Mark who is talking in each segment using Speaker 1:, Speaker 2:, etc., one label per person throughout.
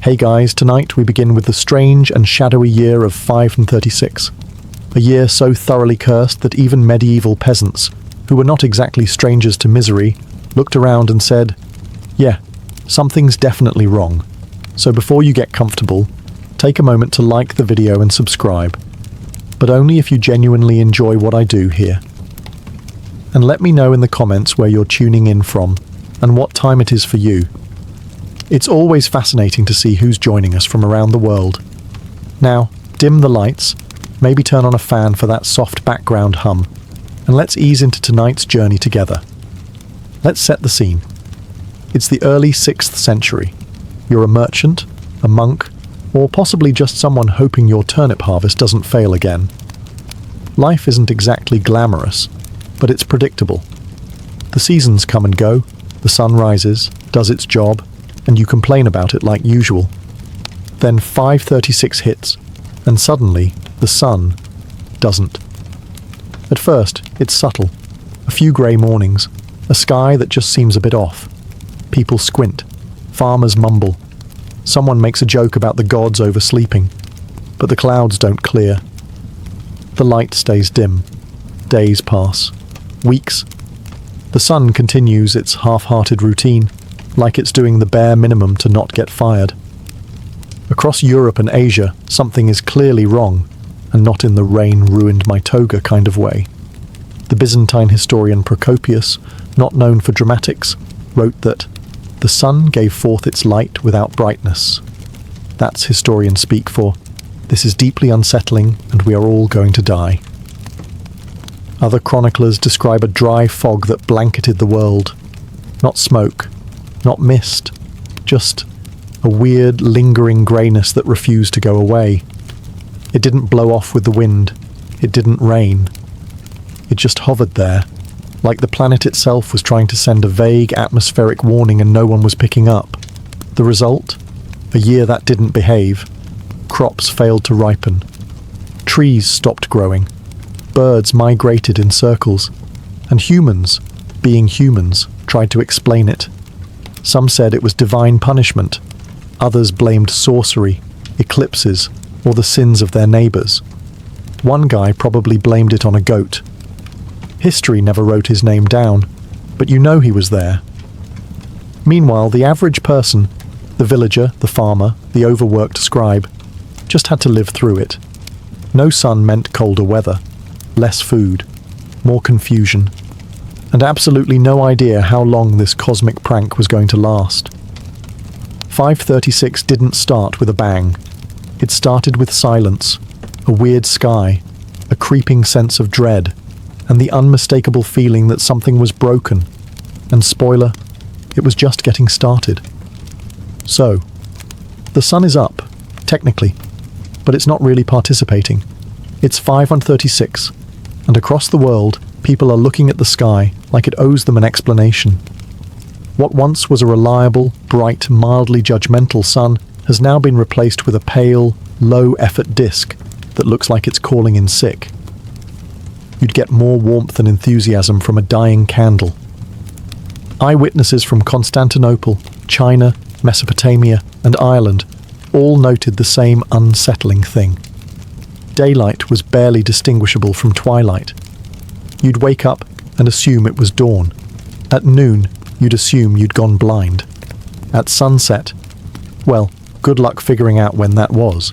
Speaker 1: Hey guys, tonight we begin with the strange and shadowy year of 536. A year so thoroughly cursed that even medieval peasants, who were not exactly strangers to misery, looked around and said, yeah, something's definitely wrong. So before you get comfortable, take a moment to like the video and subscribe, but only if you genuinely enjoy what I do here. And let me know in the comments where you're tuning in from and what time it is for you. It's always fascinating to see who's joining us from around the world. Now, dim the lights, maybe turn on a fan for that soft background hum, and let's ease into tonight's journey together. Let's set the scene. It's the early 6th century. You're a merchant, a monk, or possibly just someone hoping your turnip harvest doesn't fail again. Life isn't exactly glamorous, but it's predictable. The seasons come and go, the sun rises, does its job, and you complain about it like usual. Then 536 hits, and suddenly the sun doesn't. At first, it's subtle. A few grey mornings, a sky that just seems a bit off. People squint, farmers mumble. Someone makes a joke about the gods oversleeping, but the clouds don't clear. The light stays dim. Days pass. Weeks. The sun continues its half-hearted routine, like it's doing the bare minimum to not get fired. Across Europe and Asia, something is clearly wrong, and not in the rain ruined my toga kind of way. The Byzantine historian Procopius, not known for dramatics, wrote that the sun gave forth its light without brightness. That's historian speak for, this is deeply unsettling and we are all going to die. Other chroniclers describe a dry fog that blanketed the world. Not smoke, not mist, just a weird, lingering greyness that refused to go away. It didn't blow off with the wind. It didn't rain. It just hovered there, like the planet itself was trying to send a vague atmospheric warning and no one was picking up. The result? A year that didn't behave. Crops failed to ripen. Trees stopped growing. Birds migrated in circles. And humans, being humans, tried to explain it. Some said it was divine punishment. Others blamed sorcery, eclipses, or the sins of their neighbours. One guy probably blamed it on a goat. History never wrote his name down, but you know he was there. Meanwhile, the average person, the villager, the farmer, the overworked scribe, just had to live through it. No sun meant colder weather, less food, more confusion, and absolutely no idea how long this cosmic prank was going to last. 536 didn't start with a bang. It started with silence, a weird sky, a creeping sense of dread, and the unmistakable feeling that something was broken. And spoiler, it was just getting started. So, the sun is up, technically, but it's not really participating. It's 536, and across the world, people are looking at the sky like it owes them an explanation. What once was a reliable, bright, mildly judgmental sun has now been replaced with a pale, low-effort disk that looks like it's calling in sick. You'd get more warmth and enthusiasm from a dying candle. Eyewitnesses from Constantinople, China, Mesopotamia, and Ireland all noted the same unsettling thing. Daylight was barely distinguishable from twilight. You'd wake up and assume it was dawn. At noon, you'd assume you'd gone blind. At sunset, well, good luck figuring out when that was.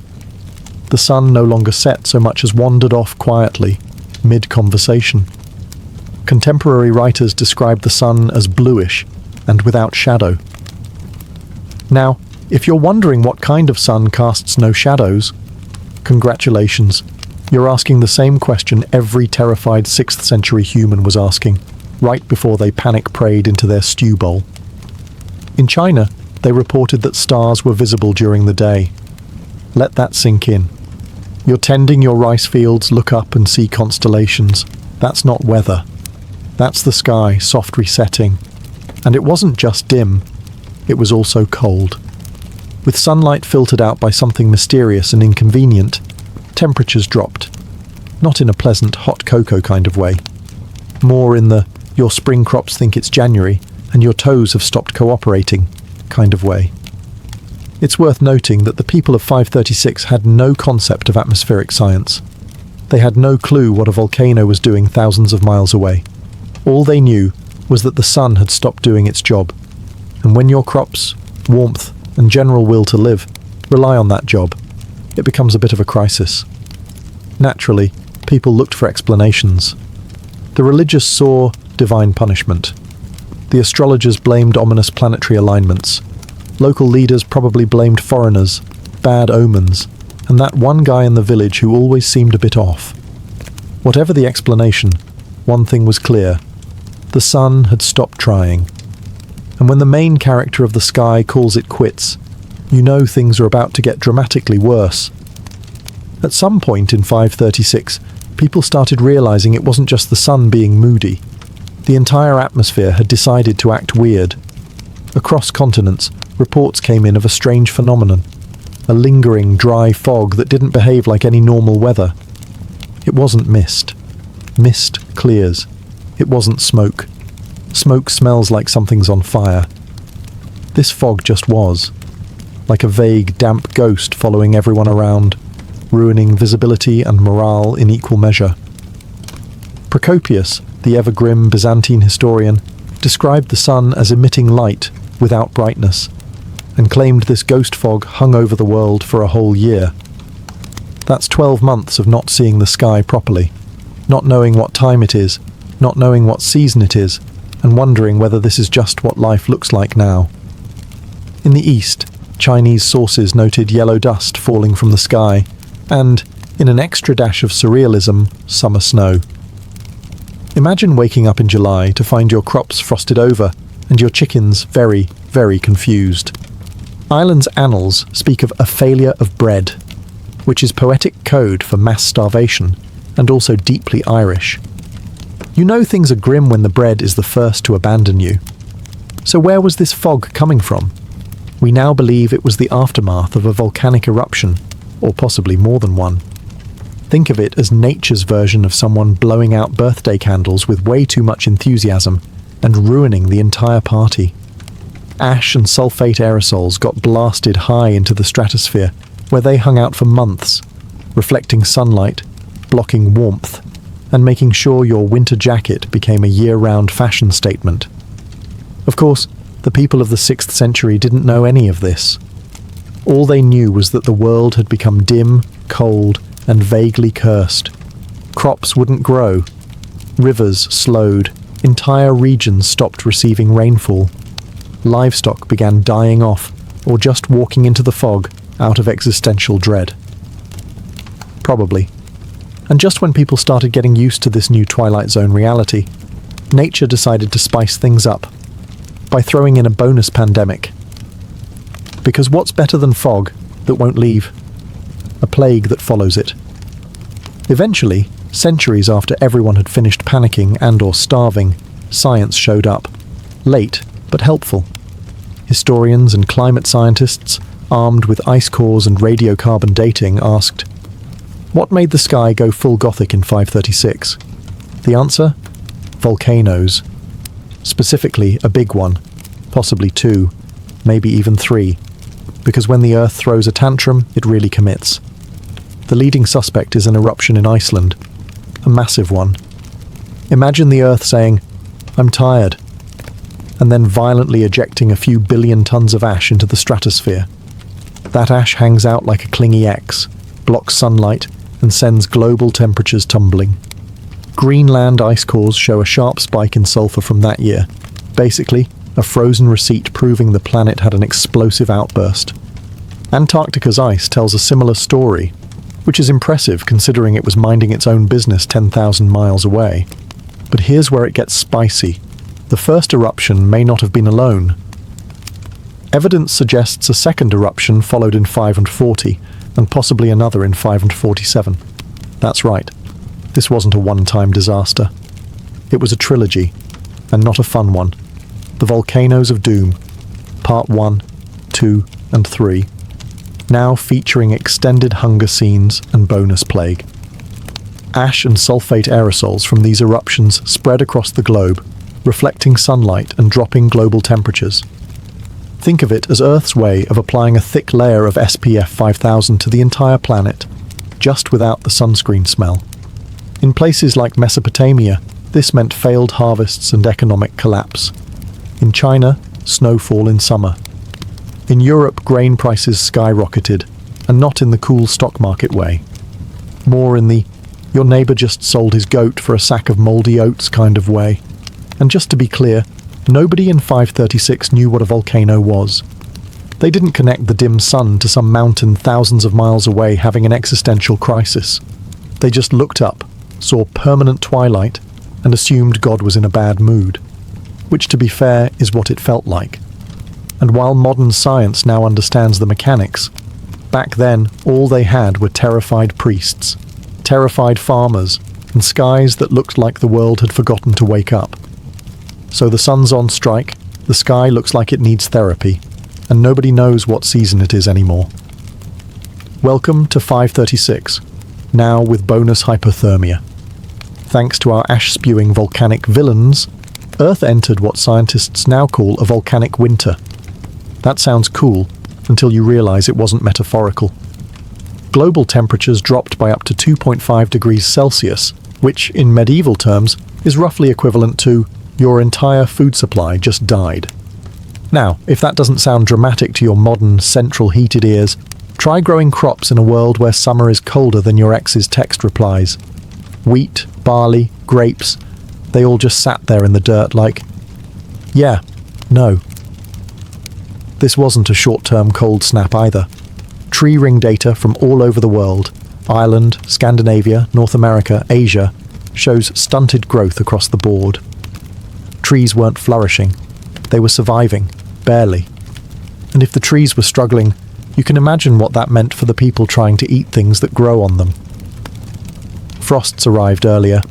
Speaker 1: The sun no longer set so much as wandered off quietly, mid-conversation. Contemporary writers describe the sun as bluish and without shadow. Now, if you're wondering what kind of sun casts no shadows, congratulations. You're asking the same question every terrified 6th century human was asking, right before they panic-prayed into their stew bowl. In China, they reported that stars were visible during the day. Let that sink in. You're tending your rice fields, look up and see constellations. That's not weather. That's the sky soft resetting. And it wasn't just dim, it was also cold. With sunlight filtered out by something mysterious and inconvenient, temperatures dropped. Not in a pleasant hot cocoa kind of way. More in the your spring crops think it's January and your toes have stopped cooperating kind of way. It's worth noting that the people of 536 had no concept of atmospheric science. They had no clue what a volcano was doing thousands of miles away. All they knew was that the sun had stopped doing its job. And when your crops, warmth, and general will to live rely on that job, it becomes a bit of a crisis. Naturally, people looked for explanations. The religious saw divine punishment. The astrologers blamed ominous planetary alignments. Local leaders probably blamed foreigners, bad omens, and that one guy in the village who always seemed a bit off. Whatever the explanation, one thing was clear. The sun had stopped trying. And when the main character of the sky calls it quits, you know things are about to get dramatically worse. At some point in 536, people started realizing it wasn't just the sun being moody. The entire atmosphere had decided to act weird. Across continents, reports came in of a strange phenomenon. A lingering, dry fog that didn't behave like any normal weather. It wasn't mist. Mist clears. It wasn't smoke. Smoke smells like something's on fire. This fog just was. Like a vague, damp ghost following everyone around, ruining visibility and morale in equal measure. Procopius, the ever-grim Byzantine historian, described the sun as emitting light without brightness, and claimed this ghost fog hung over the world for a whole year. That's 12 months of not seeing the sky properly, not knowing what time it is, not knowing what season it is, and wondering whether this is just what life looks like now. In the east, Chinese sources noted yellow dust falling from the sky, and, in an extra dash of surrealism, summer snow. Imagine waking up in July to find your crops frosted over, and your chickens very, very confused. Ireland's annals speak of a failure of bread, which is poetic code for mass starvation, and also deeply Irish. You know things are grim when the bread is the first to abandon you. So where was this fog coming from? We now believe it was the aftermath of a volcanic eruption, or possibly more than one. Think of it as nature's version of someone blowing out birthday candles with way too much enthusiasm and ruining the entire party. Ash and sulfate aerosols got blasted high into the stratosphere, where they hung out for months, reflecting sunlight, blocking warmth, and making sure your winter jacket became a year-round fashion statement. Of course, the people of the 6th century didn't know any of this. All they knew was that the world had become dim, cold, and vaguely cursed. Crops wouldn't grow. Rivers slowed. Entire regions stopped receiving rainfall. Livestock began dying off, or just walking into the fog out of existential dread. Probably. And just when people started getting used to this new Twilight Zone reality, nature decided to spice things up by throwing in a bonus pandemic. Because what's better than fog that won't leave? A plague that follows it. Eventually, centuries after everyone had finished panicking and/or starving, science showed up. Late, but helpful. Historians and climate scientists, armed with ice cores and radiocarbon dating, asked, what made the sky go full Gothic in 536? The answer? Volcanoes. Specifically, a big one. Possibly 2. Maybe even 3. Because when the Earth throws a tantrum, it really commits. The leading suspect is an eruption in Iceland. A massive one. Imagine the Earth saying, I'm tired, and then violently ejecting a few billion tons of ash into the stratosphere. That ash hangs out like a clingy X, blocks sunlight, and sends global temperatures tumbling. Greenland ice cores show a sharp spike in sulfur from that year. Basically, a frozen receipt proving the planet had an explosive outburst. Antarctica's ice tells a similar story, which is impressive considering it was minding its own business 10,000 miles away. But here's where it gets spicy. The first eruption may not have been alone. Evidence suggests a second eruption followed in 540, and possibly another in 547. That's right. This wasn't a one-time disaster. It was a trilogy, and not a fun one. The Volcanoes of Doom, Part 1, 2, and 3. Now featuring extended hunger scenes and bonus plague. Ash and sulfate aerosols from these eruptions spread across the globe, reflecting sunlight and dropping global temperatures. Think of it as Earth's way of applying a thick layer of SPF 5000 to the entire planet, just without the sunscreen smell. In places like Mesopotamia, this meant failed harvests and economic collapse. In China, snowfall in summer. In Europe, grain prices skyrocketed, and not in the cool stock market way. More in the, your neighbour just sold his goat for a sack of mouldy oats kind of way. And just to be clear, nobody in 536 knew what a volcano was. They didn't connect the dim sun to some mountain thousands of miles away having an existential crisis. They just looked up, saw permanent twilight, and assumed God was in a bad mood. Which, to be fair, is what it felt like. And while modern science now understands the mechanics, back then all they had were terrified priests, terrified farmers, and skies that looked like the world had forgotten to wake up. So the sun's on strike, the sky looks like it needs therapy, and nobody knows what season it is anymore. Welcome to 536, now with bonus hypothermia. Thanks to our ash-spewing volcanic villains, Earth entered what scientists now call a volcanic winter. That sounds cool, until you realize it wasn't metaphorical. Global temperatures dropped by up to 2.5 degrees Celsius, which, in medieval terms, is roughly equivalent to your entire food supply just died. Now, if that doesn't sound dramatic to your modern, central heated ears, try growing crops in a world where summer is colder than your ex's text replies. Wheat, barley, grapes, they all just sat there in the dirt like, yeah, no. This wasn't a short-term cold snap either. Tree ring data from all over the world, Ireland, Scandinavia, North America, Asia, shows stunted growth across the board. Trees weren't flourishing. They were surviving, barely. And if the trees were struggling, you can imagine what that meant for the people trying to eat things that grow on them. Frosts arrived earlier.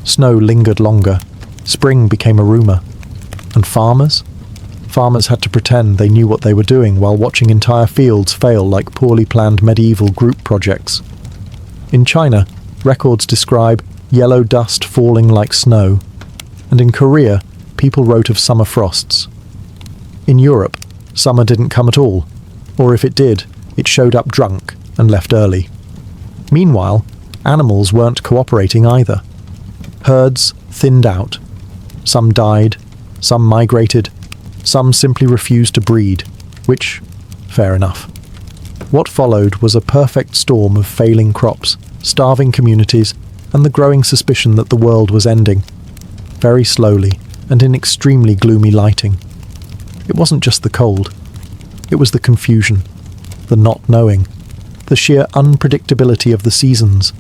Speaker 1: Snow lingered longer. Spring became a rumour. And farmers? Farmers had to pretend they knew what they were doing while watching entire fields fail like poorly planned medieval group projects. In China, records describe yellow dust falling like snow. And in Korea, people wrote of summer frosts. In Europe, summer didn't come at all, or if it did, it showed up drunk and left early. Meanwhile, animals weren't cooperating either. Herds thinned out. Some died, some migrated, some simply refused to breed, which, fair enough. What followed was a perfect storm of failing crops, starving communities, and the growing suspicion that the world was ending. Very slowly, and in extremely gloomy lighting. It wasn't just the cold. It was the confusion, the not knowing, the sheer unpredictability of the seasons.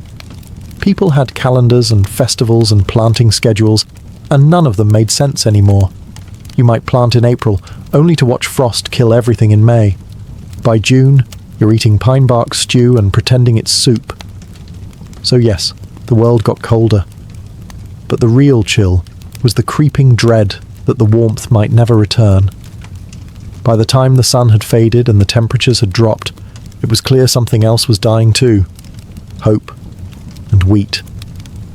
Speaker 1: People had calendars and festivals and planting schedules, and none of them made sense anymore. You might plant in April, only to watch frost kill everything in May. By June, you're eating pine bark stew and pretending it's soup. So yes, the world got colder. But the real chill was the creeping dread that the warmth might never return. By the time the sun had faded and the temperatures had dropped, it was clear something else was dying too. Hope. And wheat.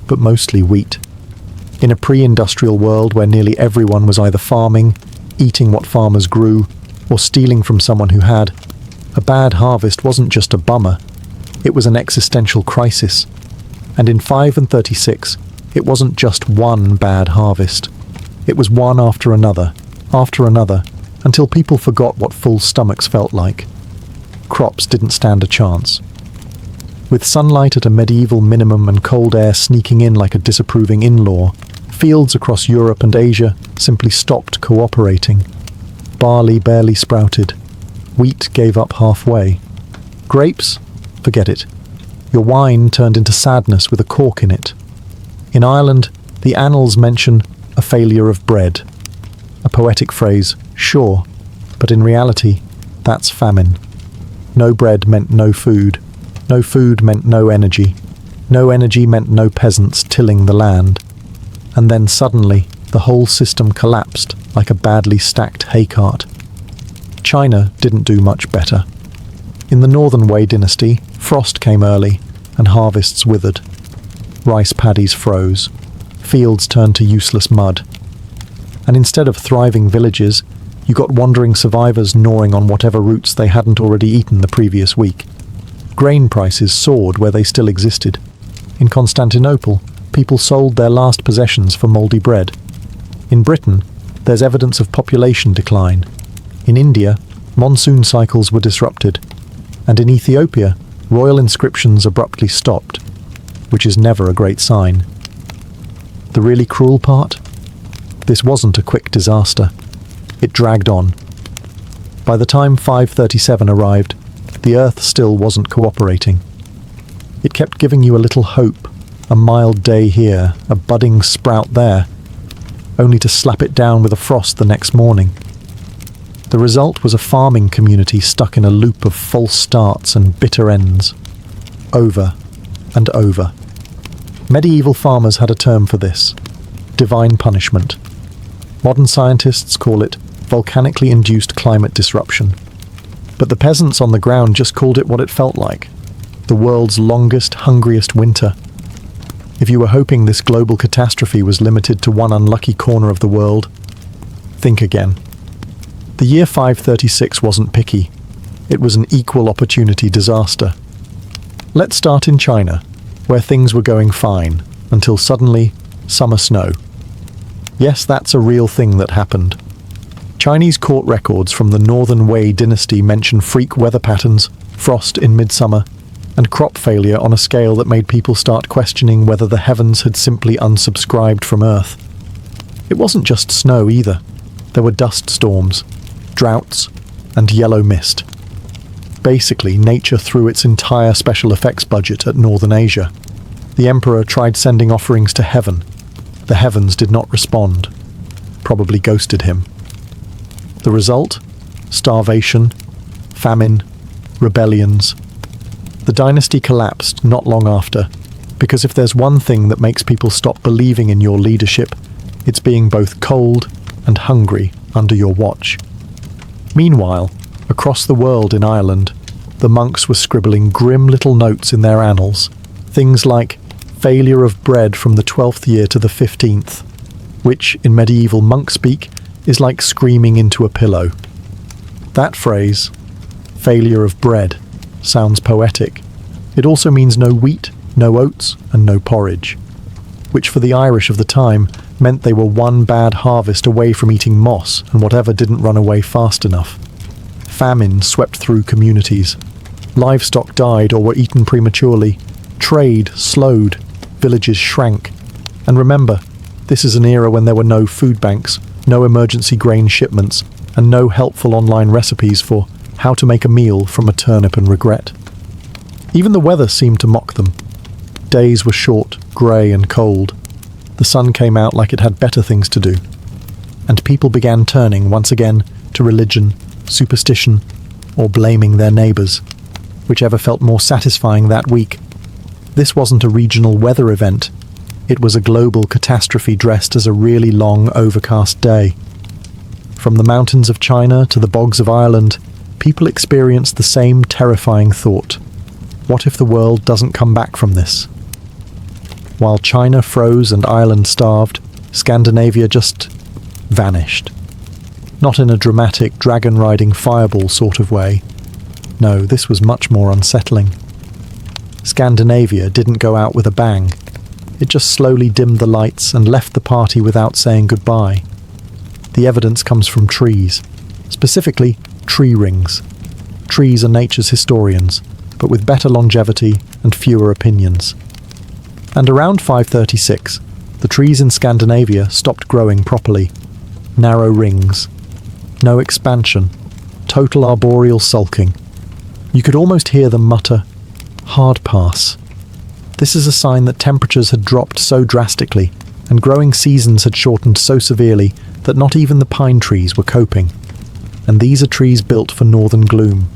Speaker 1: But mostly wheat. In a pre-industrial world where nearly everyone was either farming, eating what farmers grew, or stealing from someone who had, a bad harvest wasn't just a bummer, it was an existential crisis. And in 536, it wasn't just one bad harvest. It was one after another, until people forgot what full stomachs felt like. Crops didn't stand a chance. With sunlight at a medieval minimum and cold air sneaking in like a disapproving in-law, fields across Europe and Asia simply stopped cooperating. Barley barely sprouted. Wheat gave up halfway. Grapes? Forget it. Your wine turned into sadness with a cork in it. In Ireland, the annals mention a failure of bread. A poetic phrase, sure, but in reality, that's famine. No bread meant no food. No food meant no energy. No energy meant no peasants tilling the land. And then suddenly, the whole system collapsed like a badly stacked hay cart. China didn't do much better. In the Northern Wei dynasty, frost came early, and harvests withered. Rice paddies froze. Fields turned to useless mud. And instead of thriving villages, You got wandering survivors gnawing on whatever roots they hadn't already eaten the previous week. Grain prices soared where they still existed. In Constantinople, people sold their last possessions for mouldy bread. In Britain, there's evidence of population decline. In India, monsoon cycles were disrupted. And in Ethiopia, royal inscriptions abruptly stopped, which is never a great sign. The really cruel part? This wasn't a quick disaster. It dragged on. By the time 537 arrived, the Earth still wasn't cooperating. It kept giving you a little hope, a mild day here, a budding sprout there, only to slap it down with a frost the next morning. The result was a farming community stuck in a loop of false starts and bitter ends. Over and over. Medieval farmers had a term for this: divine punishment. Modern scientists call it volcanically induced climate disruption. But the peasants on the ground just called it what it felt like: the world's longest, hungriest winter. If you were hoping this global catastrophe was limited to one unlucky corner of the world, think again. The year 536 wasn't picky. It was an equal opportunity disaster. Let's start in China, where things were going fine, until suddenly, summer snow. Yes, that's a real thing that happened. Chinese court records from the Northern Wei dynasty mention freak weather patterns, frost in midsummer, and crop failure on a scale that made people start questioning whether the heavens had simply unsubscribed from Earth. It wasn't just snow either. There were dust storms, droughts, and yellow mist. Basically, nature threw its entire special effects budget at Northern Asia. The emperor tried sending offerings to heaven. The heavens did not respond, probably ghosted him. The result? Starvation, famine, rebellions. The dynasty collapsed not long after, because if there's one thing that makes people stop believing in your leadership, it's being both cold and hungry under your watch. Meanwhile, across the world in Ireland, the monks were scribbling grim little notes in their annals, things like failure of bread from the 12th year to the 15th, which, in medieval monk speak, is like screaming into a pillow. That phrase, failure of bread, sounds poetic. It also means no wheat, no oats, and no porridge, which for the Irish of the time meant they were one bad harvest away from eating moss and whatever didn't run away fast enough. Famine swept through communities. Livestock died or were eaten prematurely. Trade slowed. Villages shrank. And remember, this is an era when there were no food banks, no emergency grain shipments, and no helpful online recipes for how to make a meal from a turnip and regret. Even the weather seemed to mock them. Days were short, grey and cold. The sun came out like it had better things to do. And people began turning once again to religion, superstition, or blaming their neighbours, whichever felt more satisfying that week. This wasn't a regional weather event. It was a global catastrophe dressed as a really long, overcast day. From the mountains of China to the bogs of Ireland, people experienced the same terrifying thought. What if the world doesn't come back from this? While China froze and Ireland starved, Scandinavia just vanished. Not in a dramatic, dragon-riding fireball sort of way. No, this was much more unsettling. Scandinavia didn't go out with a bang. It just slowly dimmed the lights and left the party without saying goodbye. The evidence comes from trees, specifically tree rings. Trees are nature's historians, but with better longevity and fewer opinions. And around 536, the trees in Scandinavia stopped growing properly. Narrow rings. No expansion. Total arboreal sulking. You could almost hear them mutter, "Hard pass." This is a sign that temperatures had dropped so drastically, and growing seasons had shortened so severely that not even the pine trees were coping. And these are trees built for northern gloom.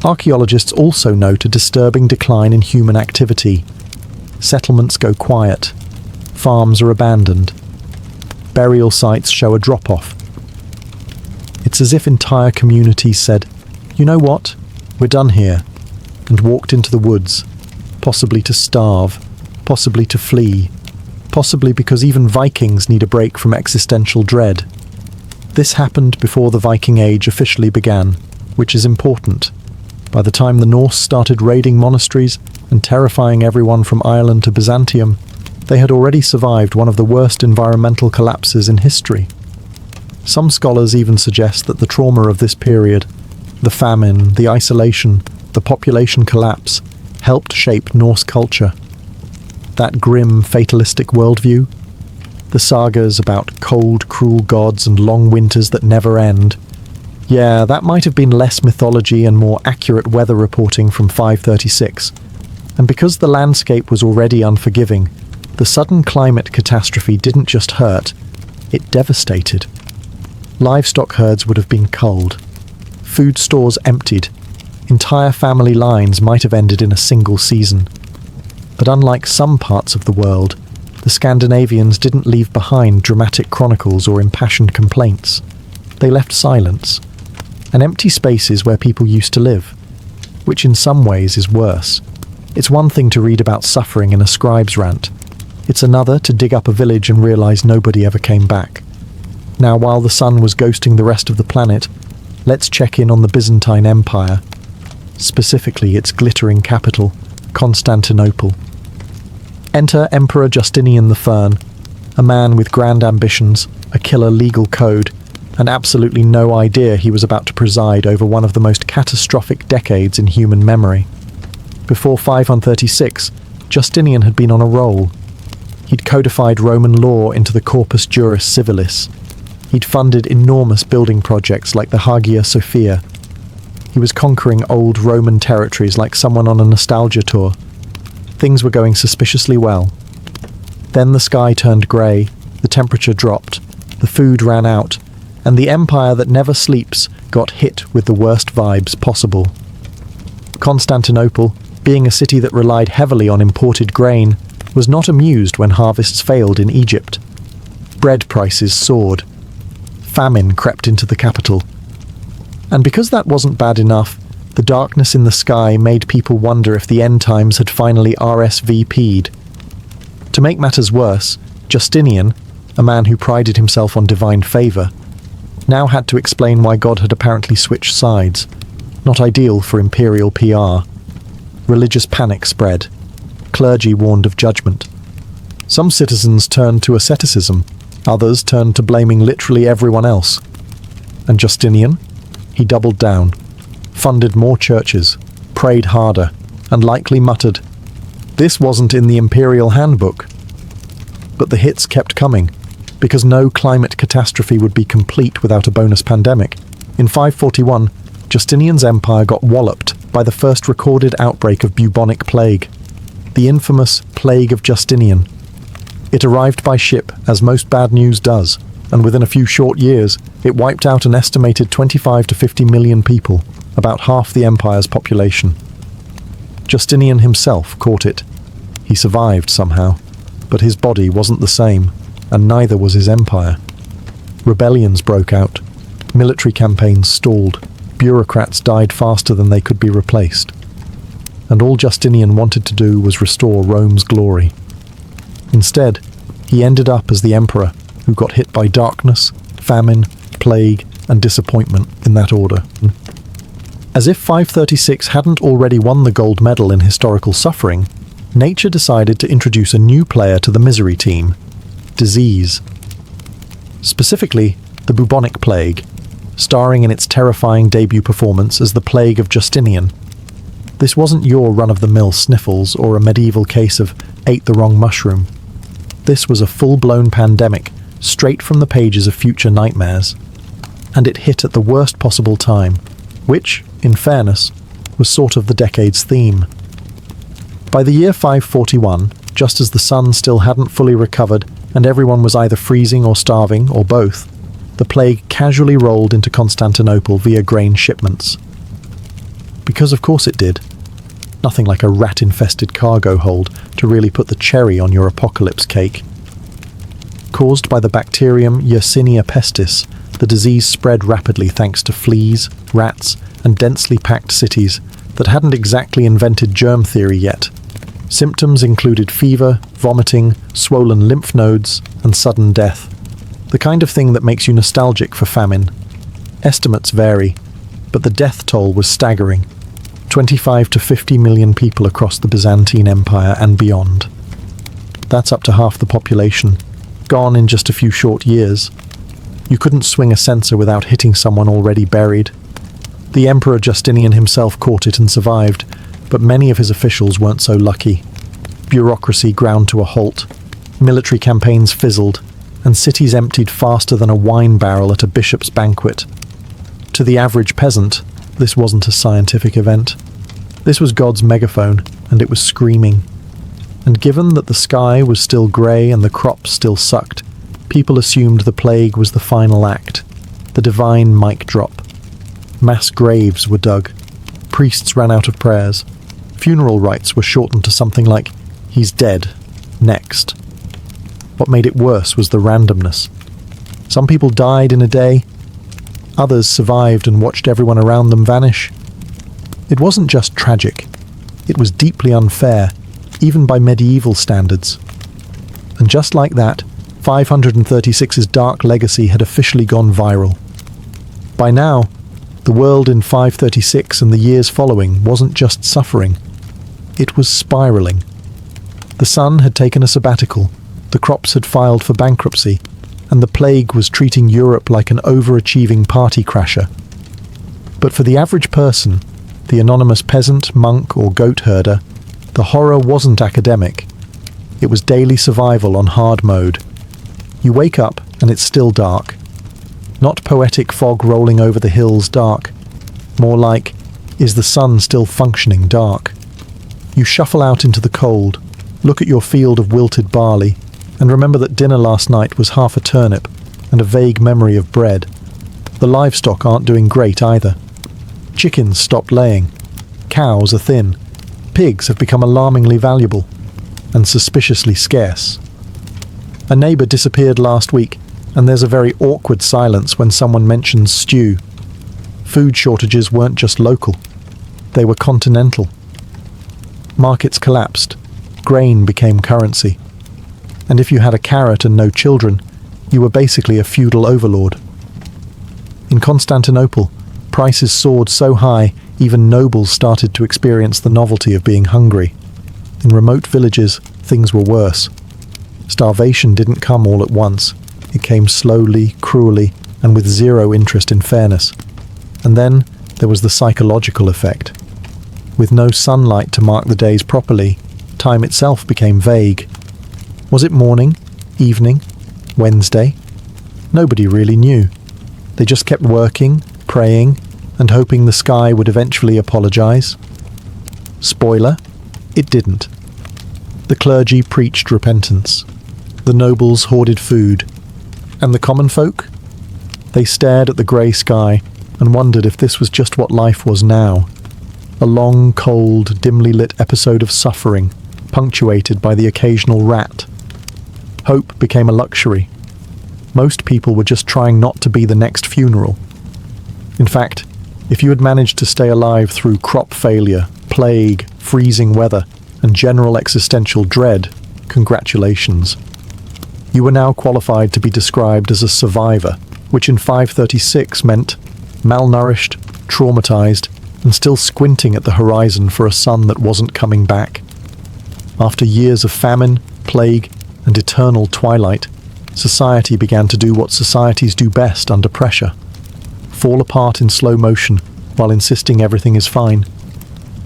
Speaker 1: Archaeologists also note a disturbing decline in human activity. Settlements go quiet. Farms are abandoned. Burial sites show a drop-off. It's as if entire communities said, "You know what? We're done here," and walked into the woods, possibly to starve, possibly to flee, possibly because even Vikings need a break from existential dread. This happened before the Viking Age officially began, which is important. By the time the Norse started raiding monasteries and terrifying everyone from Ireland to Byzantium, they had already survived one of the worst environmental collapses in history. Some scholars even suggest that the trauma of this period, the famine, the isolation, the population collapse, helped shape Norse culture. That grim, fatalistic worldview, the sagas about cold, cruel gods and long winters that never end. Yeah, that might have been less mythology and more accurate weather reporting from 536. And because the landscape was already unforgiving, the sudden climate catastrophe didn't just hurt, it devastated. Livestock herds would have been culled. Food stores emptied. Entire family lines might have ended in a single season. But unlike some parts of the world, the Scandinavians didn't leave behind dramatic chronicles or impassioned complaints. They left silence, and empty spaces where people used to live, which in some ways is worse. It's one thing to read about suffering in a scribe's rant. It's another to dig up a village and realize nobody ever came back. Now, while the sun was ghosting the rest of the planet, let's check in on the Byzantine Empire, specifically its glittering capital, Constantinople. Enter Emperor Justinian the Fern, a man with grand ambitions, a killer legal code, and absolutely no idea he was about to preside over one of the most catastrophic decades in human memory. Before 536, Justinian had been on a roll. He'd codified Roman law into the Corpus Juris Civilis. He'd funded enormous building projects like the Hagia Sophia. He was conquering old Roman territories like someone on a nostalgia tour. Things were going suspiciously well. Then the sky turned grey, the temperature dropped, the food ran out, and the empire that never sleeps got hit with the worst vibes possible. Constantinople, being a city that relied heavily on imported grain, was not amused when harvests failed in Egypt. Bread prices soared. Famine crept into the capital. And because that wasn't bad enough, the darkness in the sky made people wonder if the end times had finally RSVP'd. To make matters worse, Justinian, a man who prided himself on divine favour, now had to explain why God had apparently switched sides. Not ideal for imperial PR. Religious panic spread. Clergy warned of judgment. Some citizens turned to asceticism, others turned to blaming literally everyone else. And Justinian? He doubled down, funded more churches, prayed harder, and likely muttered, "This wasn't in the imperial handbook." But the hits kept coming, because no climate catastrophe would be complete without a bonus pandemic. In 541, Justinian's empire got walloped by the first recorded outbreak of bubonic plague, the infamous Plague of Justinian. It arrived by ship, as most bad news does, and within a few short years, it wiped out an estimated 25 to 50 million people, about half the empire's population. Justinian himself caught it. He survived somehow, but his body wasn't the same, and neither was his empire. Rebellions broke out. Military campaigns stalled. Bureaucrats died faster than they could be replaced. And all Justinian wanted to do was restore Rome's glory. Instead, he ended up as the emperor who got hit by darkness, famine, plague, and disappointment in that order. As if 536 hadn't already won the gold medal in historical suffering, nature decided to introduce a new player to the misery team: disease. Specifically, the bubonic plague, starring in its terrifying debut performance as the Plague of Justinian. This wasn't your run-of-the-mill sniffles or a medieval case of ate the wrong mushroom. This was a full-blown pandemic, straight from the pages of future nightmares. And it hit at the worst possible time, which, in fairness, was sort of the decade's theme. By the year 541, just as the sun still hadn't fully recovered and everyone was either freezing or starving, or both, the plague casually rolled into Constantinople via grain shipments. Because of course it did. Nothing like a rat-infested cargo hold to really put the cherry on your apocalypse cake. Caused by the bacterium Yersinia pestis, the disease spread rapidly thanks to fleas, rats, and densely packed cities that hadn't exactly invented germ theory yet. Symptoms included fever, vomiting, swollen lymph nodes, and sudden death. The kind of thing that makes you nostalgic for famine. Estimates vary, but the death toll was staggering. 25 to 50 million people across the Byzantine Empire and beyond. That's up to half the population, gone in just a few short years. You couldn't swing a censer without hitting someone already buried. The Emperor Justinian himself caught it and survived, but many of his officials weren't so lucky. Bureaucracy ground to a halt, military campaigns fizzled, and cities emptied faster than a wine barrel at a bishop's banquet. To the average peasant, this wasn't a scientific event. This was God's megaphone, and it was screaming. And given that the sky was still grey and the crops still sucked, people assumed the plague was the final act, the divine mic drop. Mass graves were dug. Priests ran out of prayers. Funeral rites were shortened to something like, "He's dead. Next." What made it worse was the randomness. Some people died in a day. Others survived and watched everyone around them vanish. It wasn't just tragic. It was deeply unfair, even by medieval standards. And just like that, 536's dark legacy had officially gone viral. By now, the world in 536 and the years following wasn't just suffering. It was spiraling. The sun had taken a sabbatical, the crops had filed for bankruptcy, and the plague was treating Europe like an overachieving party crasher. But for the average person, the anonymous peasant, monk, or goat herder, the horror wasn't academic. It was daily survival on hard mode. You wake up and it's still dark. Not poetic fog rolling over the hills dark. More like, is the sun still functioning dark? You shuffle out into the cold, look at your field of wilted barley, and remember that dinner last night was half a turnip and a vague memory of bread. The livestock aren't doing great either. Chickens stopped laying. Cows are thin. Pigs have become alarmingly valuable and suspiciously scarce. A neighbour disappeared last week, and there's a very awkward silence when someone mentions stew. Food shortages weren't just local. They were continental. Markets collapsed. Grain became currency. And if you had a carrot and no children, you were basically a feudal overlord. In Constantinople, prices soared so high, even nobles started to experience the novelty of being hungry. In remote villages, things were worse. Starvation didn't come all at once. It came slowly, cruelly, and with zero interest in fairness. And then there was the psychological effect. With no sunlight to mark the days properly, time itself became vague. Was it morning, evening, Wednesday? Nobody really knew. They just kept working, praying, and hoping the sky would eventually apologize. Spoiler, it didn't. The clergy preached repentance. The nobles hoarded food. And the common folk? They stared at the grey sky and wondered if this was just what life was now. A long, cold, dimly lit episode of suffering, punctuated by the occasional rat. Hope became a luxury. Most people were just trying not to be the next funeral. In fact, if you had managed to stay alive through crop failure, plague, freezing weather, and general existential dread, congratulations. You were now qualified to be described as a survivor, which in 536 meant malnourished, traumatized, and still squinting at the horizon for a sun that wasn't coming back. After years of famine, plague, and eternal twilight, society began to do what societies do best under pressure. Fall apart in slow motion while insisting everything is fine.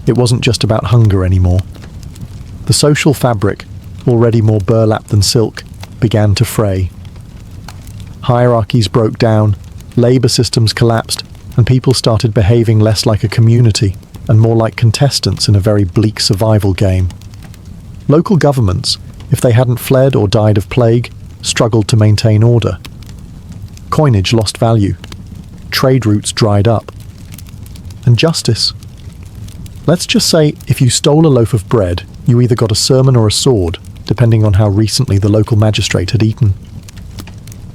Speaker 1: It wasn't just about hunger anymore. The social fabric, already more burlap than silk, began to fray. Hierarchies broke down, labour systems collapsed, and people started behaving less like a community and more like contestants in a very bleak survival game. Local governments, if they hadn't fled or died of plague, struggled to maintain order. Coinage lost value. Trade routes dried up. And justice. Let's just say if you stole a loaf of bread, you either got a sermon or a sword, depending on how recently the local magistrate had eaten.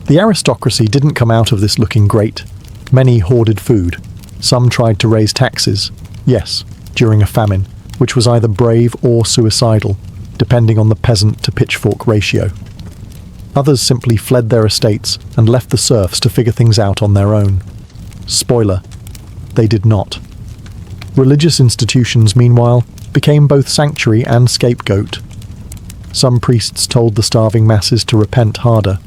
Speaker 1: The aristocracy didn't come out of this looking great. Many hoarded food. Some tried to raise taxes. Yes, during a famine, which was either brave or suicidal, depending on the peasant to pitchfork ratio. Others simply fled their estates and left the serfs to figure things out on their own. Spoiler, they did not. Religious institutions, meanwhile, became both sanctuary and scapegoat. Some priests told the starving masses to repent harder.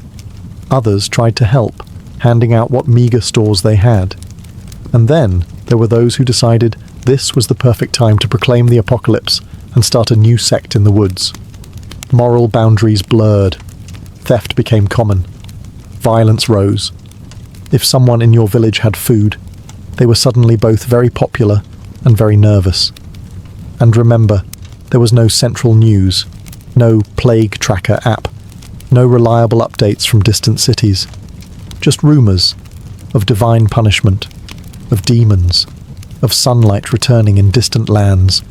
Speaker 1: Others tried to help, handing out what meagre stores they had. And then there were those who decided this was the perfect time to proclaim the apocalypse and start a new sect in the woods. Moral boundaries blurred. Theft became common. Violence rose. If someone in your village had food, they were suddenly both very popular and very nervous. And remember, there was no central news, no plague tracker app, no reliable updates from distant cities. Just rumours of divine punishment, of demons, of sunlight returning in distant lands,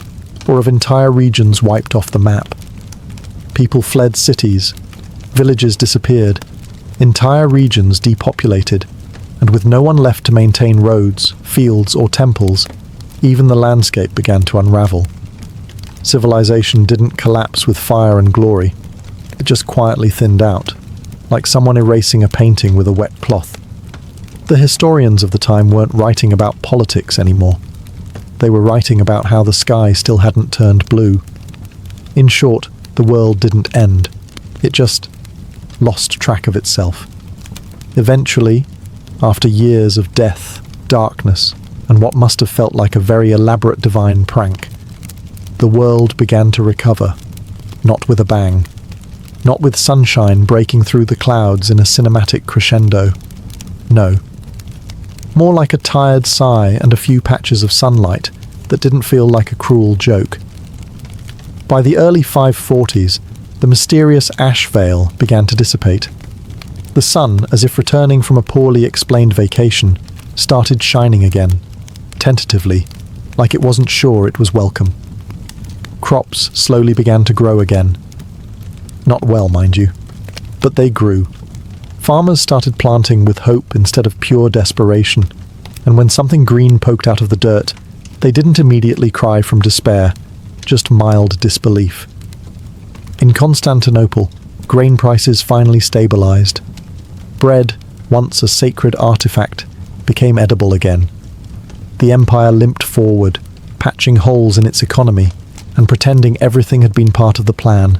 Speaker 1: or of entire regions wiped off the map. People fled cities, villages disappeared, entire regions depopulated, and with no one left to maintain roads, fields, or temples, even the landscape began to unravel. Civilization didn't collapse with fire and glory. It just quietly thinned out, like someone erasing a painting with a wet cloth. The historians of the time weren't writing about politics anymore. They were writing about how the sky still hadn't turned blue. In short, the world didn't end. It just lost track of itself. Eventually, after years of death, darkness, and what must have felt like a very elaborate divine prank, the world began to recover, not with a bang, not with sunshine breaking through the clouds in a cinematic crescendo. No. More like a tired sigh and a few patches of sunlight that didn't feel like a cruel joke. By the early 540s, the mysterious ash veil began to dissipate. The sun, as if returning from a poorly explained vacation, started shining again, tentatively, like it wasn't sure it was welcome. Crops slowly began to grow again. Not well, mind you, but they grew. Farmers started planting with hope instead of pure desperation, and when something green poked out of the dirt, they didn't immediately cry from despair, just mild disbelief. In Constantinople, grain prices finally stabilized. Bread, once a sacred artifact, became edible again. The empire limped forward, patching holes in its economy and pretending everything had been part of the plan.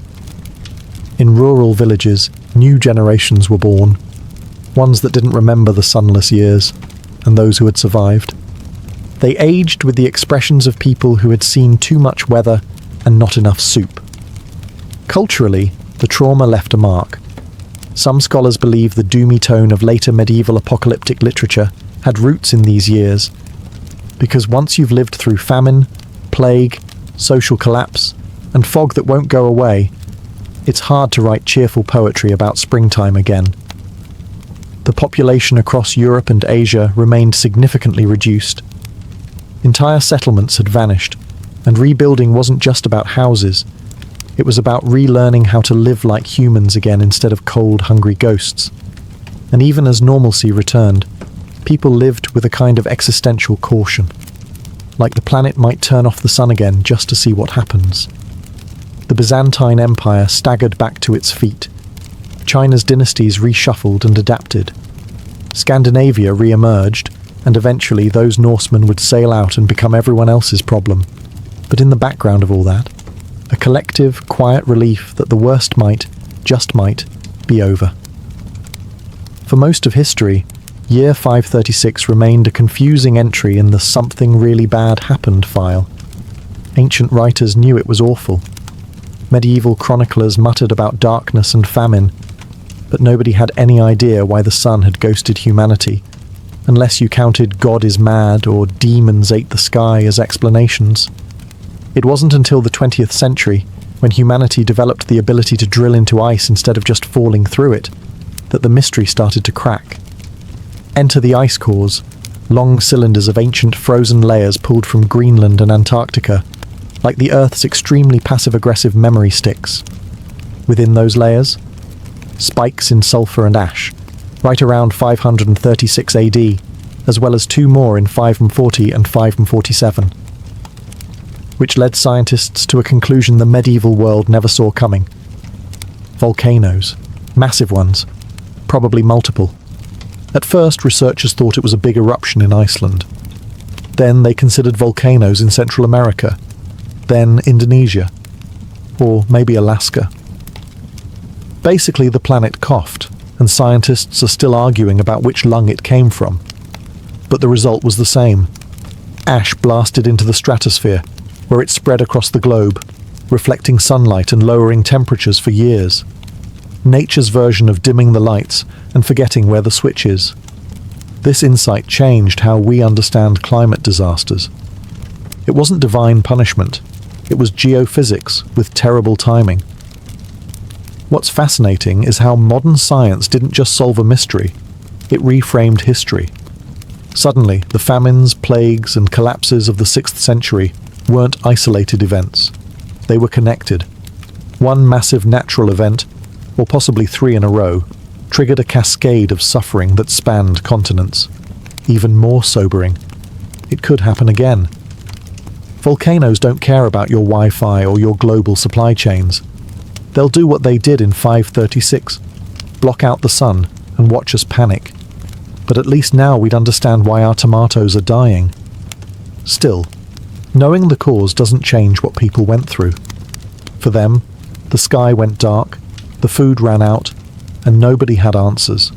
Speaker 1: In rural villages, new generations were born, ones that didn't remember the sunless years, and those who had survived. They aged with the expressions of people who had seen too much weather and not enough soup. Culturally, the trauma left a mark. Some scholars believe the doomy tone of later medieval apocalyptic literature had roots in these years, because once you've lived through famine, plague, social collapse, and fog that won't go away, it's hard to write cheerful poetry about springtime again. The population across Europe and Asia remained significantly reduced. Entire settlements had vanished, and rebuilding wasn't just about houses. It was about relearning how to live like humans again instead of cold, hungry ghosts. And even as normalcy returned, people lived with a kind of existential caution, like the planet might turn off the sun again just to see what happens. The Byzantine Empire staggered back to its feet. China's dynasties reshuffled and adapted. Scandinavia re-emerged, and eventually those Norsemen would sail out and become everyone else's problem. But in the background of all that, a collective, quiet relief that the worst might, just might, be over. For most of history, year 536 remained a confusing entry in the "something really bad happened" file. Ancient writers knew it was awful. Medieval chroniclers muttered about darkness and famine, but nobody had any idea why the sun had ghosted humanity, unless you counted "God is mad" or "demons ate the sky" as explanations. It wasn't until the 20th century, when humanity developed the ability to drill into ice instead of just falling through it, that the mystery started to crack. Enter the ice cores, long cylinders of ancient frozen layers pulled from Greenland and Antarctica, like the Earth's extremely passive-aggressive memory sticks. Within those layers, spikes in sulfur and ash, right around 536 AD, as well as two more in 540 and 547, which led scientists to a conclusion the medieval world never saw coming. Volcanoes. Massive ones, probably multiple. At first, researchers thought it was a big eruption in Iceland. Then they considered volcanoes in Central America. Then Indonesia. Or maybe Alaska. Basically, the planet coughed, and scientists are still arguing about which lung it came from. But the result was the same. Ash blasted into the stratosphere, where it spread across the globe, reflecting sunlight and lowering temperatures for years. Nature's version of dimming the lights and forgetting where the switch is. This insight changed how we understand climate disasters. It wasn't divine punishment. It was geophysics with terrible timing. What's fascinating is how modern science didn't just solve a mystery, it reframed history. Suddenly, the famines, plagues, and collapses of the 6th century weren't isolated events. They were connected. One massive natural event, or possibly 3 in a row, triggered a cascade of suffering that spanned continents. Even more sobering, it could happen again. Volcanoes don't care about your Wi-Fi or your global supply chains. They'll do what they did in 536, block out the sun and watch us panic. But at least now we'd understand why our tomatoes are dying. Still, knowing the cause doesn't change what people went through. For them, the sky went dark, the food ran out, and nobody had answers.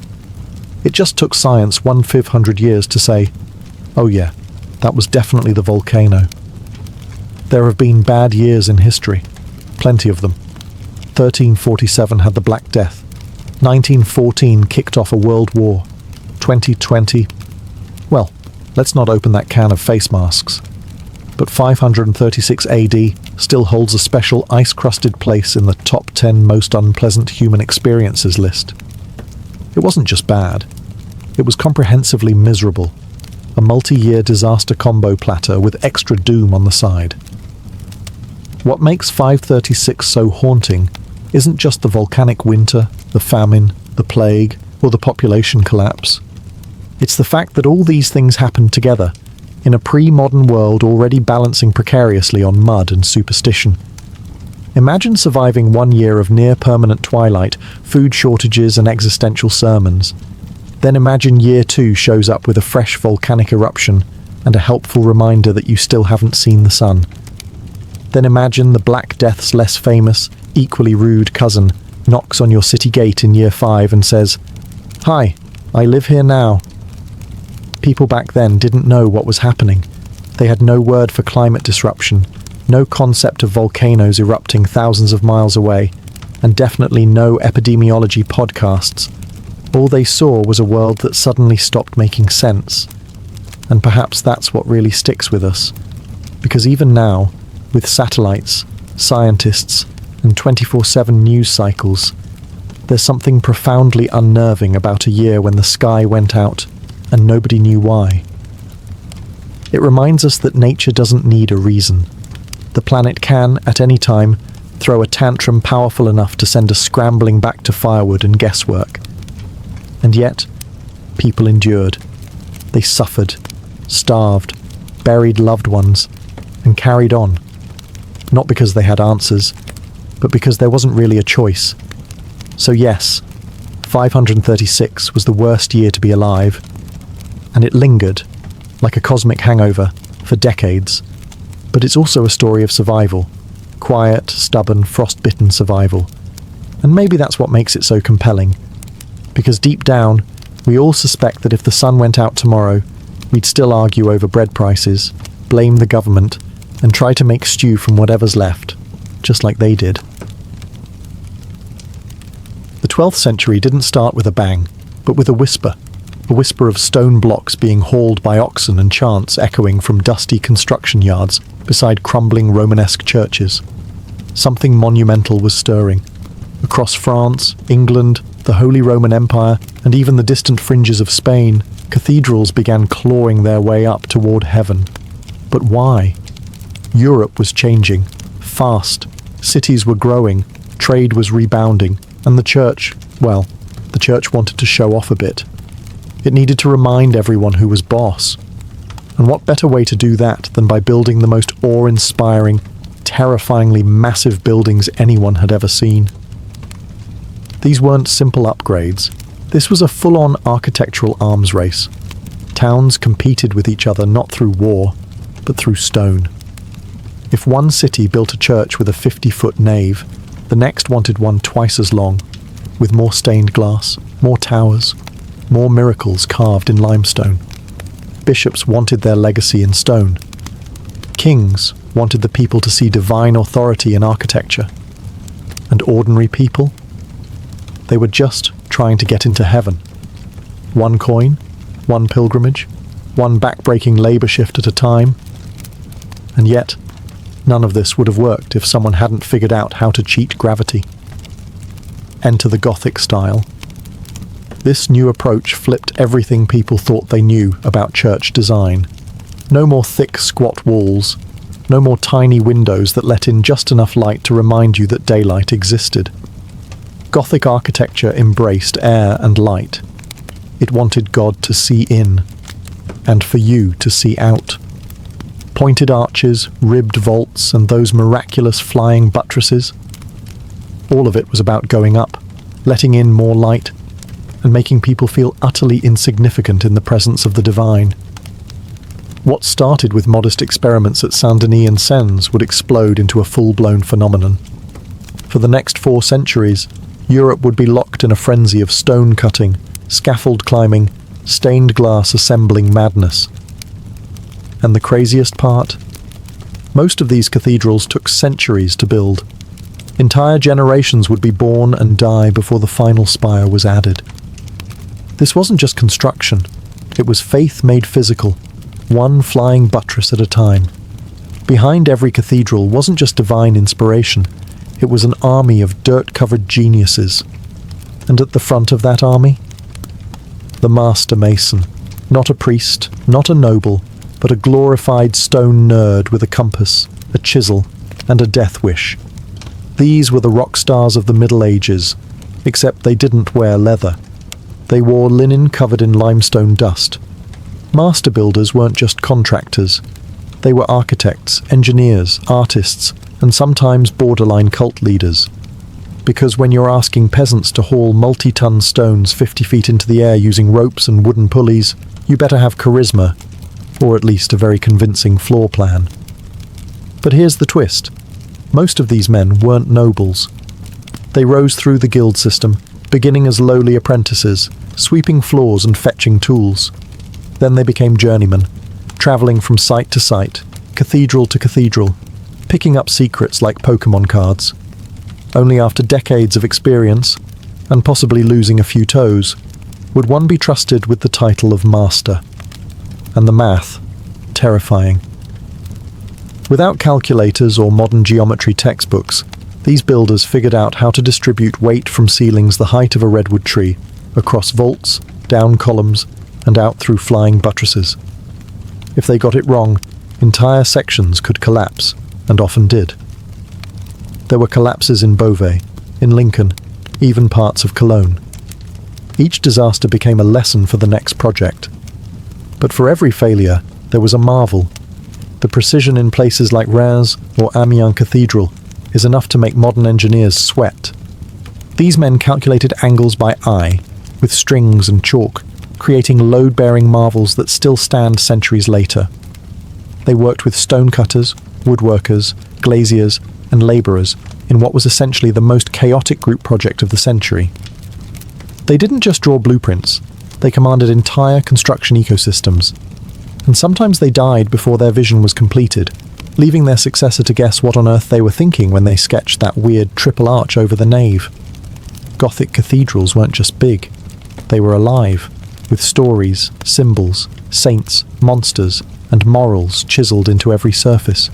Speaker 1: It just took science 1,500 years to say, oh yeah, that was definitely the volcano. There have been bad years in history, plenty of them. 1347 had the Black Death. 1914 kicked off a world war. 2020, well, let's not open that can of face masks. But 536 AD still holds a special ice-crusted place in the top 10 most unpleasant human experiences list. It wasn't just bad. It was comprehensively miserable. A multi-year disaster combo platter with extra doom on the side. What makes 536 so haunting isn't just the volcanic winter, the famine, the plague, or the population collapse. It's the fact that all these things happened together, in a pre-modern world already balancing precariously on mud and superstition. Imagine surviving 1 year of near-permanent twilight, food shortages and existential sermons. Then imagine year 2 shows up with a fresh volcanic eruption and a helpful reminder that you still haven't seen the sun. Then imagine the Black Death's less famous, equally rude cousin knocks on your city gate in year 5 and says, "Hi, I live here now." People back then didn't know what was happening. They had no word for climate disruption, no concept of volcanoes erupting thousands of miles away, and definitely no epidemiology podcasts. All they saw was a world that suddenly stopped making sense. And perhaps that's what really sticks with us. Because even now, with satellites, scientists, and 24/7 news cycles, there's something profoundly unnerving about a year when the sky went out and nobody knew why. It reminds us that nature doesn't need a reason. The planet can, at any time, throw a tantrum powerful enough to send us scrambling back to firewood and guesswork. And yet, people endured. They suffered, starved, buried loved ones, and carried on. Not because they had answers, but because there wasn't really a choice. So yes, 536 was the worst year to be alive, and it lingered, like a cosmic hangover, for decades. But it's also a story of survival. Quiet, stubborn, frost-bitten survival. And maybe that's what makes it so compelling. Because deep down, we all suspect that if the sun went out tomorrow, we'd still argue over bread prices, blame the government, and try to make stew from whatever's left, just like they did. The 12th century didn't start with a bang, but with a whisper of stone blocks being hauled by oxen and chants echoing from dusty construction yards beside crumbling Romanesque churches. Something monumental was stirring. Across France, England, the Holy Roman Empire, and even the distant fringes of Spain, cathedrals began clawing their way up toward heaven. But why? Europe was changing, fast. Cities were growing, trade was rebounding, and the church wanted to show off a bit. It needed to remind everyone who was boss. And what better way to do that than by building the most awe-inspiring, terrifyingly massive buildings anyone had ever seen? These weren't simple upgrades. This was a full-on architectural arms race. Towns competed with each other not through war, but through stone. If one city built a church with a 50-foot nave, the next wanted one twice as long, with more stained glass, more towers, more miracles carved in limestone. Bishops wanted their legacy in stone. Kings wanted the people to see divine authority in architecture. And ordinary people? They were just trying to get into heaven. One coin, one pilgrimage, one back-breaking labour shift at a time. And yet, none of this would have worked if someone hadn't figured out how to cheat gravity. Enter the Gothic style. This new approach flipped everything people thought they knew about church design. No more thick, squat walls. No more tiny windows that let in just enough light to remind you that daylight existed. Gothic architecture embraced air and light. It wanted God to see in, and for you to see out. Pointed arches, ribbed vaults, and those miraculous flying buttresses. All of it was about going up, letting in more light, and making people feel utterly insignificant in the presence of the divine. What started with modest experiments at Saint-Denis and Sens would explode into a full-blown phenomenon. For the next 4 centuries, Europe would be locked in a frenzy of stone cutting, scaffold climbing, stained glass assembling madness. And the craziest part? Most of these cathedrals took centuries to build. Entire generations would be born and die before the final spire was added. This wasn't just construction, it was faith made physical, one flying buttress at a time. Behind every cathedral wasn't just divine inspiration, it was an army of dirt-covered geniuses. And at the front of that army? The master mason. Not a priest, not a noble, but a glorified stone nerd with a compass, a chisel, and a death wish. These were the rock stars of the Middle Ages, except they didn't wear leather. They wore linen covered in limestone dust. Master builders weren't just contractors. They were architects, engineers, artists, and sometimes borderline cult leaders. Because when you're asking peasants to haul multi-ton stones 50 feet into the air using ropes and wooden pulleys, you better have charisma, or at least a very convincing floor plan. But here's the twist. Most of these men weren't nobles. They rose through the guild system, beginning as lowly apprentices, sweeping floors and fetching tools. Then they became journeymen, travelling from site to site, cathedral to cathedral, picking up secrets like Pokemon cards. Only after decades of experience, and possibly losing a few toes, would one be trusted with the title of master. And the math, terrifying. Without calculators or modern geometry textbooks, these builders figured out how to distribute weight from ceilings the height of a redwood tree, across vaults, down columns, and out through flying buttresses. If they got it wrong, entire sections could collapse, and often did. There were collapses in Beauvais, in Lincoln, even parts of Cologne. Each disaster became a lesson for the next project. But for every failure, there was a marvel. The precision in places like Reims or Amiens Cathedral is enough to make modern engineers sweat. These men calculated angles by eye, with strings and chalk, creating load-bearing marvels that still stand centuries later. They worked with stonecutters, woodworkers, glaziers, and labourers in what was essentially the most chaotic group project of the century. They didn't just draw blueprints, they commanded entire construction ecosystems. And sometimes they died before their vision was completed, leaving their successor to guess what on earth they were thinking when they sketched that weird triple arch over the nave. Gothic cathedrals weren't just big, they were alive, with stories, symbols, saints, monsters, and morals chiselled into every surface.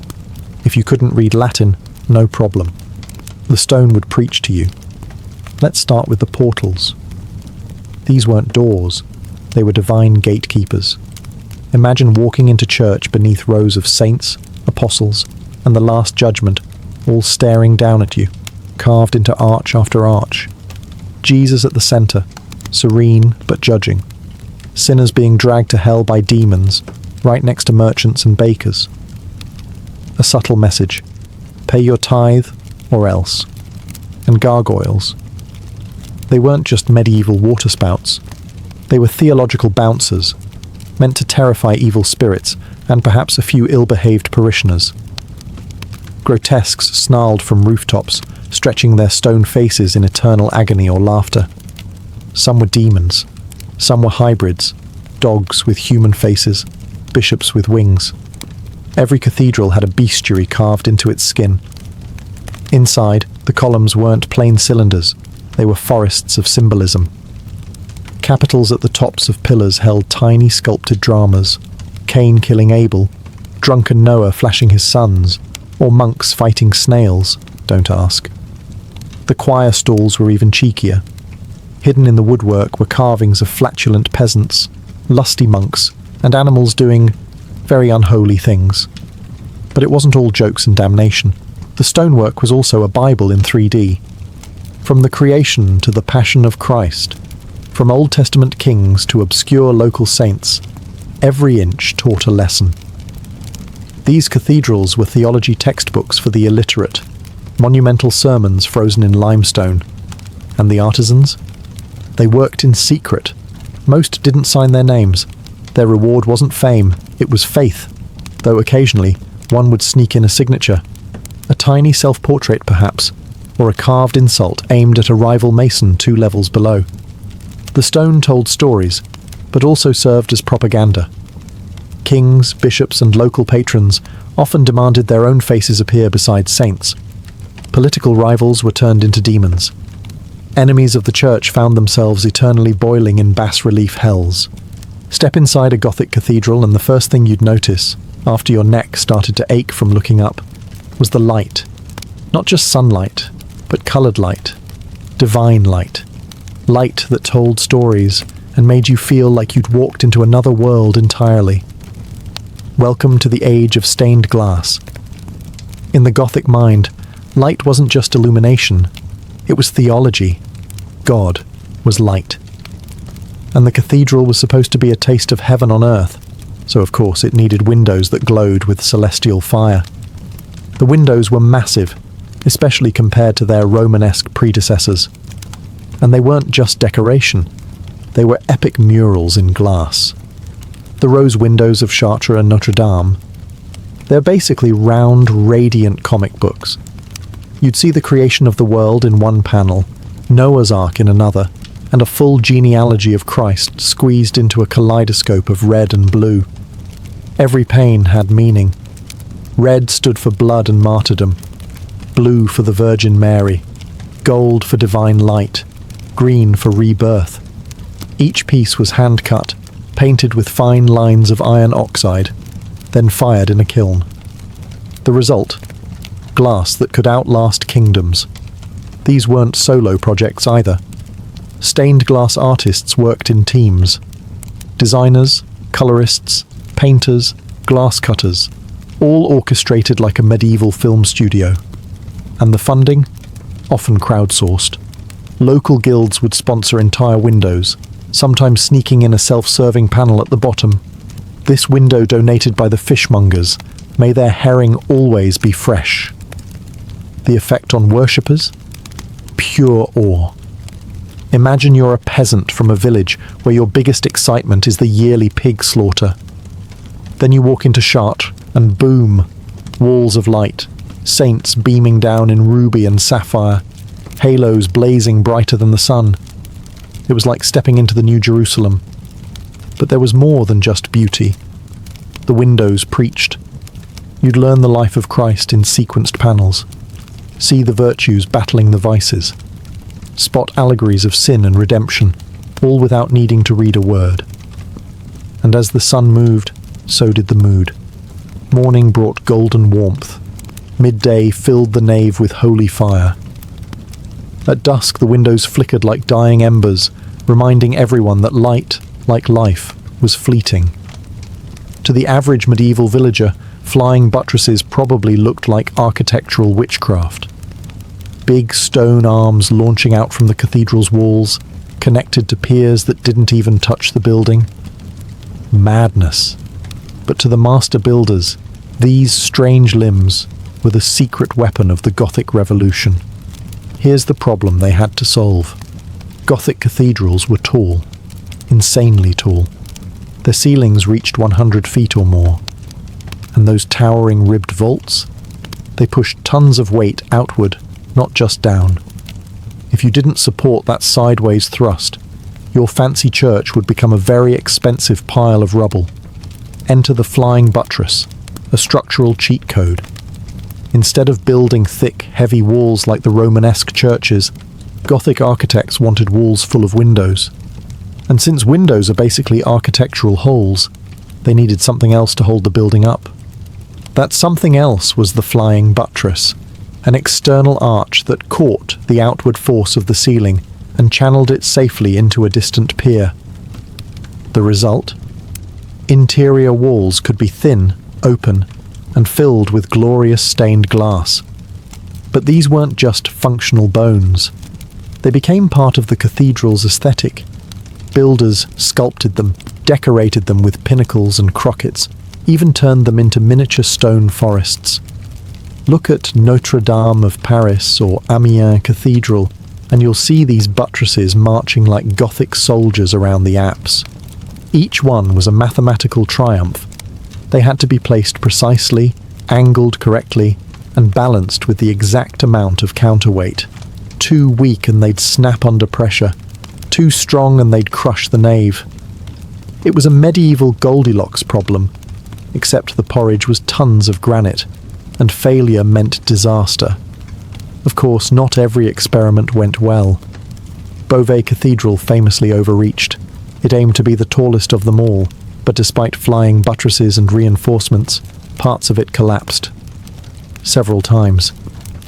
Speaker 1: If you couldn't read Latin, no problem. The stone would preach to you. Let's start with the portals. These weren't doors, they were divine gatekeepers. Imagine walking into church beneath rows of saints, apostles, and the Last Judgment, all staring down at you, carved into arch after arch. Jesus at the centre, serene but judging. Sinners being dragged to hell by demons, right next to merchants and bakers. A subtle message. Pay your tithe, or else. And gargoyles. They weren't just medieval waterspouts. They were theological bouncers, meant to terrify evil spirits and perhaps a few ill-behaved parishioners. Grotesques snarled from rooftops, stretching their stone faces in eternal agony or laughter. Some were demons. Some were hybrids, dogs with human faces, bishops with wings. Every cathedral had a bestiary carved into its skin. Inside, the columns weren't plain cylinders. They were forests of symbolism. Capitals at the tops of pillars held tiny sculpted dramas, Cain killing Abel, drunken Noah flashing his sons, or monks fighting snails, don't ask. The choir stalls were even cheekier. Hidden in the woodwork were carvings of flatulent peasants, lusty monks, and animals doing very unholy things. But it wasn't all jokes and damnation. The stonework was also a Bible in 3D. From the creation to the Passion of Christ, from Old Testament kings to obscure local saints, every inch taught a lesson. These cathedrals were theology textbooks for the illiterate, monumental sermons frozen in limestone. And the artisans? They worked in secret. Most didn't sign their names. Their reward wasn't fame, it was faith, though occasionally one would sneak in a signature. A tiny self-portrait perhaps, or a carved insult aimed at a rival mason 2 levels below. The stone told stories, but also served as propaganda. Kings, bishops, and local patrons often demanded their own faces appear beside saints. Political rivals were turned into demons. Enemies of the church found themselves eternally boiling in bas-relief hells. Step inside a Gothic cathedral and the first thing you'd notice, after your neck started to ache from looking up, was the light. Not just sunlight, but coloured light. Divine light. Light that told stories and made you feel like you'd walked into another world entirely. Welcome to the age of stained glass. In the Gothic mind, light wasn't just illumination, it was theology. God was light. And the cathedral was supposed to be a taste of heaven on earth, so of course it needed windows that glowed with celestial fire. The windows were massive, especially compared to their Romanesque predecessors. And they weren't just decoration, they were epic murals in glass. The rose windows of Chartres and Notre Dame. They're basically round, radiant comic books. You'd see the creation of the world in one panel, Noah's Ark in another, and a full genealogy of Christ squeezed into a kaleidoscope of red and blue. Every pane had meaning. Red stood for blood and martyrdom, blue for the Virgin Mary, gold for divine light, green for rebirth. Each piece was hand-cut, painted with fine lines of iron oxide, then fired in a kiln. The result? Glass that could outlast kingdoms. These weren't solo projects either. Stained glass artists worked in teams. Designers, colorists, painters, glass cutters, all orchestrated like a medieval film studio. And the funding? Often crowdsourced. Local guilds would sponsor entire windows, sometimes sneaking in a self-serving panel at the bottom. This window donated by the fishmongers. May their herring always be fresh. The effect on worshippers? Pure awe. Imagine you're a peasant from a village where your biggest excitement is the yearly pig slaughter. Then you walk into Chartres, and boom, walls of light, saints beaming down in ruby and sapphire, halos blazing brighter than the sun. It was like stepping into the New Jerusalem. But there was more than just beauty. The windows preached. You'd learn the life of Christ in sequenced panels, see the virtues battling the vices, spot allegories of sin and redemption, all without needing to read a word. And as the sun moved, so did the mood. Morning brought golden warmth. Midday filled the nave with holy fire. At dusk the windows flickered like dying embers, reminding everyone that light, like life, was fleeting. To the average medieval villager, flying buttresses probably looked like architectural witchcraft. Big stone arms launching out from the cathedral's walls, connected to piers that didn't even touch the building. Madness. But to the master builders, these strange limbs were the secret weapon of the Gothic Revolution. Here's the problem they had to solve. Gothic cathedrals were tall, insanely tall. Their ceilings reached 100 feet or more. And those towering ribbed vaults? They pushed tons of weight outward, not just down. If you didn't support that sideways thrust, your fancy church would become a very expensive pile of rubble. Enter the flying buttress, a structural cheat code. Instead of building thick, heavy walls like the Romanesque churches, Gothic architects wanted walls full of windows. And since windows are basically architectural holes, they needed something else to hold the building up. That something else was the flying buttress, an external arch that caught the outward force of the ceiling and channeled it safely into a distant pier. The result? Interior walls could be thin, open, and filled with glorious stained glass. But these weren't just functional bones. They became part of the cathedral's aesthetic. Builders sculpted them, decorated them with pinnacles and crockets, even turned them into miniature stone forests. Look at Notre Dame of Paris or Amiens Cathedral, and you'll see these buttresses marching like Gothic soldiers around the apse. Each one was a mathematical triumph. They had to be placed precisely, angled correctly, and balanced with the exact amount of counterweight. Too weak and they'd snap under pressure. Too strong and they'd crush the nave. It was a medieval Goldilocks problem, except the porridge was tons of granite, and failure meant disaster. Of course, not every experiment went well. Beauvais Cathedral famously overreached. It aimed to be the tallest of them all, but despite flying buttresses and reinforcements, parts of it collapsed. Several times.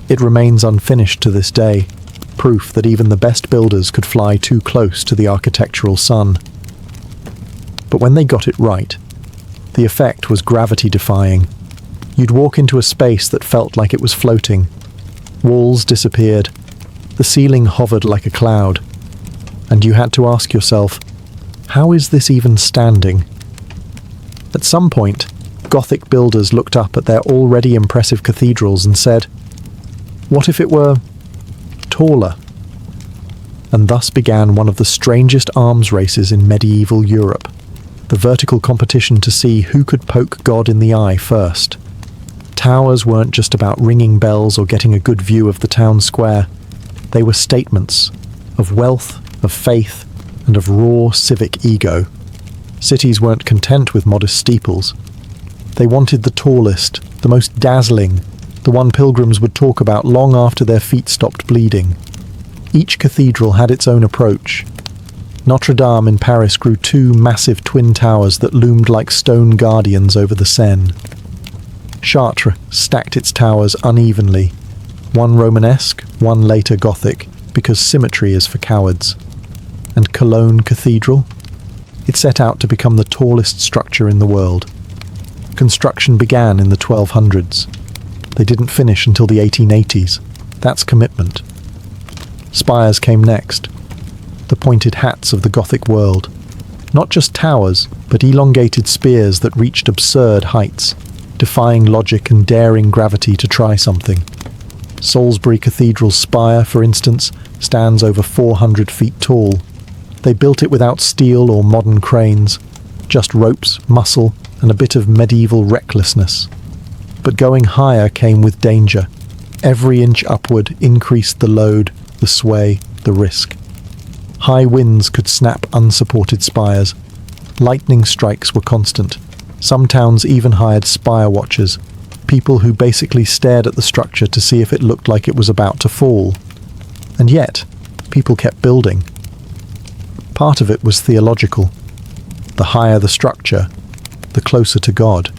Speaker 1: It remains unfinished to this day, proof that even the best builders could fly too close to the architectural sun. But when they got it right, the effect was gravity-defying. You'd walk into a space that felt like it was floating. Walls disappeared. The ceiling hovered like a cloud. And you had to ask yourself, how is this even standing? At some point, Gothic builders looked up at their already impressive cathedrals and said, what if it were taller? And thus began one of the strangest arms races in medieval Europe, the vertical competition to see who could poke God in the eye first. Towers weren't just about ringing bells or getting a good view of the town square. They were statements of wealth, of faith, and of raw civic ego. Cities weren't content with modest steeples. They wanted the tallest, the most dazzling, the one pilgrims would talk about long after their feet stopped bleeding. Each cathedral had its own approach. Notre Dame in Paris grew two massive twin towers that loomed like stone guardians over the Seine. Chartres stacked its towers unevenly, one Romanesque, one later Gothic, because symmetry is for cowards. And Cologne Cathedral? It set out to become the tallest structure in the world. Construction began in the 1200s. They didn't finish until the 1880s. That's commitment. Spires came next. The pointed hats of the Gothic world. Not just towers, but elongated spears that reached absurd heights, defying logic and daring gravity to try something. Salisbury Cathedral's spire, for instance, stands over 400 feet tall. They built it without steel or modern cranes, just ropes, muscle, and a bit of medieval recklessness. But going higher came with danger. Every inch upward increased the load, the sway, the risk. High winds could snap unsupported spires. Lightning strikes were constant. Some towns even hired spire watchers, people who basically stared at the structure to see if it looked like it was about to fall. And yet, people kept building. Part of it was theological. The higher the structure, the closer to God.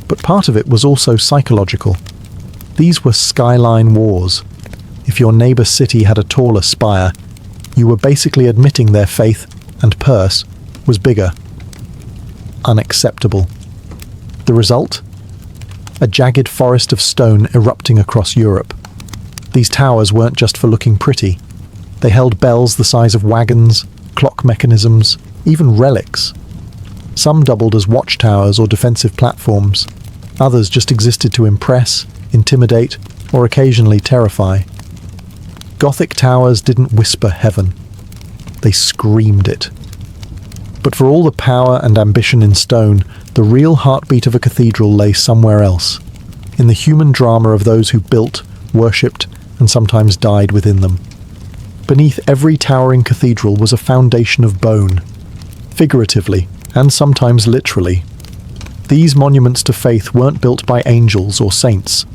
Speaker 1: But part of it was also psychological. These were skyline wars. If your neighbour city had a taller spire, you were basically admitting their faith and purse was bigger. Unacceptable. The result? A jagged forest of stone erupting across Europe. These towers weren't just for looking pretty. They held bells the size of wagons, clock mechanisms, even relics. Some doubled as watchtowers or defensive platforms. Others just existed to impress, intimidate, or occasionally terrify. Gothic towers didn't whisper heaven. They screamed it. But for all the power and ambition in stone, the real heartbeat of a cathedral lay somewhere else, in the human drama of those who built, worshipped, and sometimes died within them. Beneath every towering cathedral was a foundation of bone, figuratively and sometimes literally. These monuments to faith weren't built by angels or saints.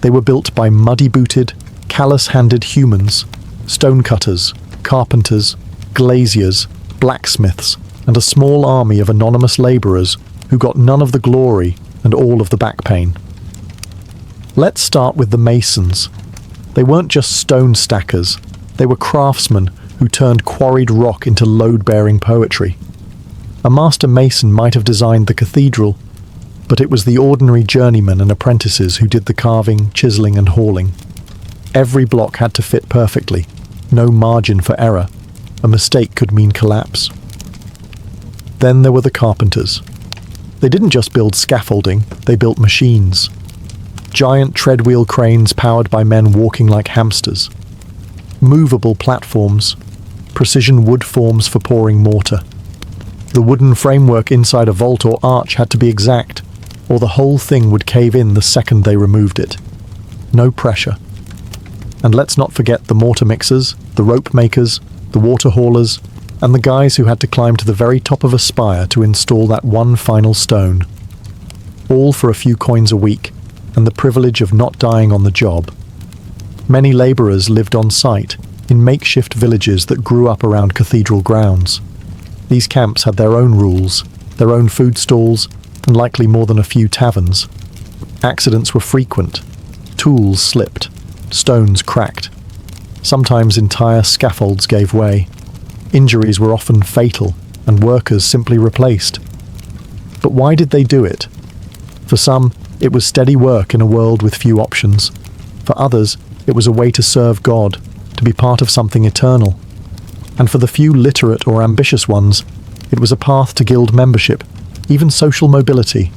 Speaker 1: They were built by muddy-booted, callous-handed humans, stonecutters, carpenters, glaziers, blacksmiths, and a small army of anonymous labourers who got none of the glory and all of the back pain. Let's start with the masons. They weren't just stone stackers, they were craftsmen who turned quarried rock into load-bearing poetry. A master mason might have designed the cathedral, but it was the ordinary journeymen and apprentices who did the carving, chiselling and hauling. Every block had to fit perfectly, no margin for error. A mistake could mean collapse. Then there were the carpenters. They didn't just build scaffolding, they built machines. Giant treadwheel cranes powered by men walking like hamsters. Movable platforms, precision wood forms for pouring mortar. The wooden framework inside a vault or arch had to be exact, or the whole thing would cave in the second they removed it. No pressure. And let's not forget the mortar mixers, the rope makers, the water haulers, and the guys who had to climb to the very top of a spire to install that one final stone. All for a few coins a week, and the privilege of not dying on the job. Many labourers lived on site, in makeshift villages that grew up around cathedral grounds. These camps had their own rules, their own food stalls, and likely more than a few taverns. Accidents were frequent. Tools slipped. Stones cracked. Sometimes entire scaffolds gave way. Injuries were often fatal, and workers simply replaced. But why did they do it? For some, it was steady work in a world with few options. For others, it was a way to serve God, to be part of something eternal. And for the few literate or ambitious ones, it was a path to guild membership, even social mobility.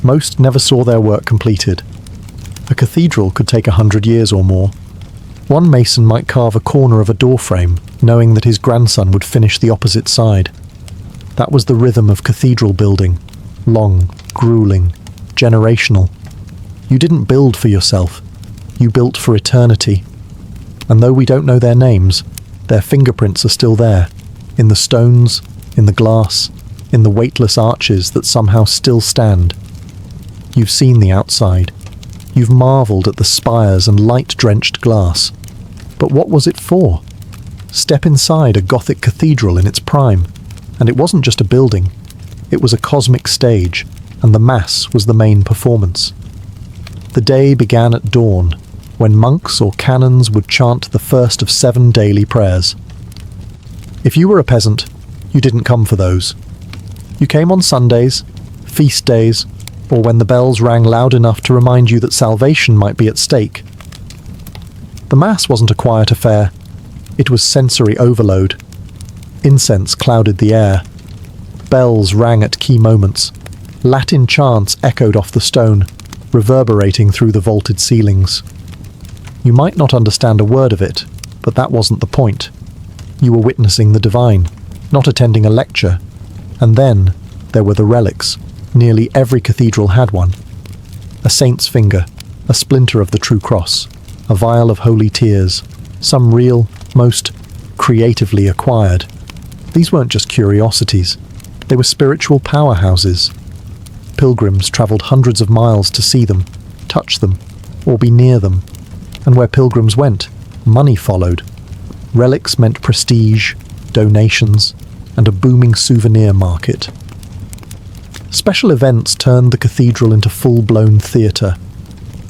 Speaker 1: Most never saw their work completed. A cathedral could take 100 years or more. One mason might carve a corner of a doorframe, knowing that his grandson would finish the opposite side. That was the rhythm of cathedral building. Long, grueling, generational. You didn't build for yourself. You built for eternity. And though we don't know their names, their fingerprints are still there, in the stones, in the glass, in the weightless arches that somehow still stand. You've seen the outside. You've marvelled at the spires and light-drenched glass. But what was it for? Step inside a Gothic cathedral in its prime, and it wasn't just a building. It was a cosmic stage, and the Mass was the main performance. The day began at dawn, when monks or canons would chant the first of 7 daily prayers. If you were a peasant, you didn't come for those. You came on Sundays, feast days, or when the bells rang loud enough to remind you that salvation might be at stake. The Mass wasn't a quiet affair. It was sensory overload. Incense clouded the air. Bells rang at key moments. Latin chants echoed off the stone, reverberating through the vaulted ceilings. You might not understand a word of it, but that wasn't the point. You were witnessing the divine, not attending a lecture. And then there were the relics. Nearly every cathedral had one. A saint's finger, a splinter of the true cross, a vial of holy tears, some real, most creatively acquired. These weren't just curiosities. They were spiritual powerhouses. Pilgrims travelled hundreds of miles to see them, touch them, or be near them. And where pilgrims went, money followed. Relics meant prestige, donations, and a booming souvenir market. Special events turned the cathedral into full-blown theatre.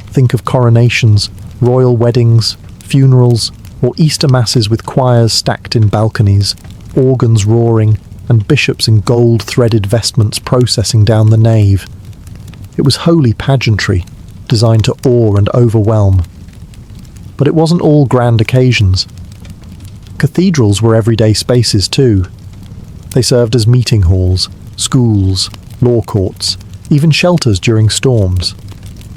Speaker 1: Think of coronations, royal weddings, funerals, or Easter masses with choirs stacked in balconies, organs roaring, and bishops in gold-threaded vestments processing down the nave. It was holy pageantry, designed to awe and overwhelm. But it wasn't all grand occasions. Cathedrals were everyday spaces too. They served as meeting halls, schools, law courts, even shelters during storms.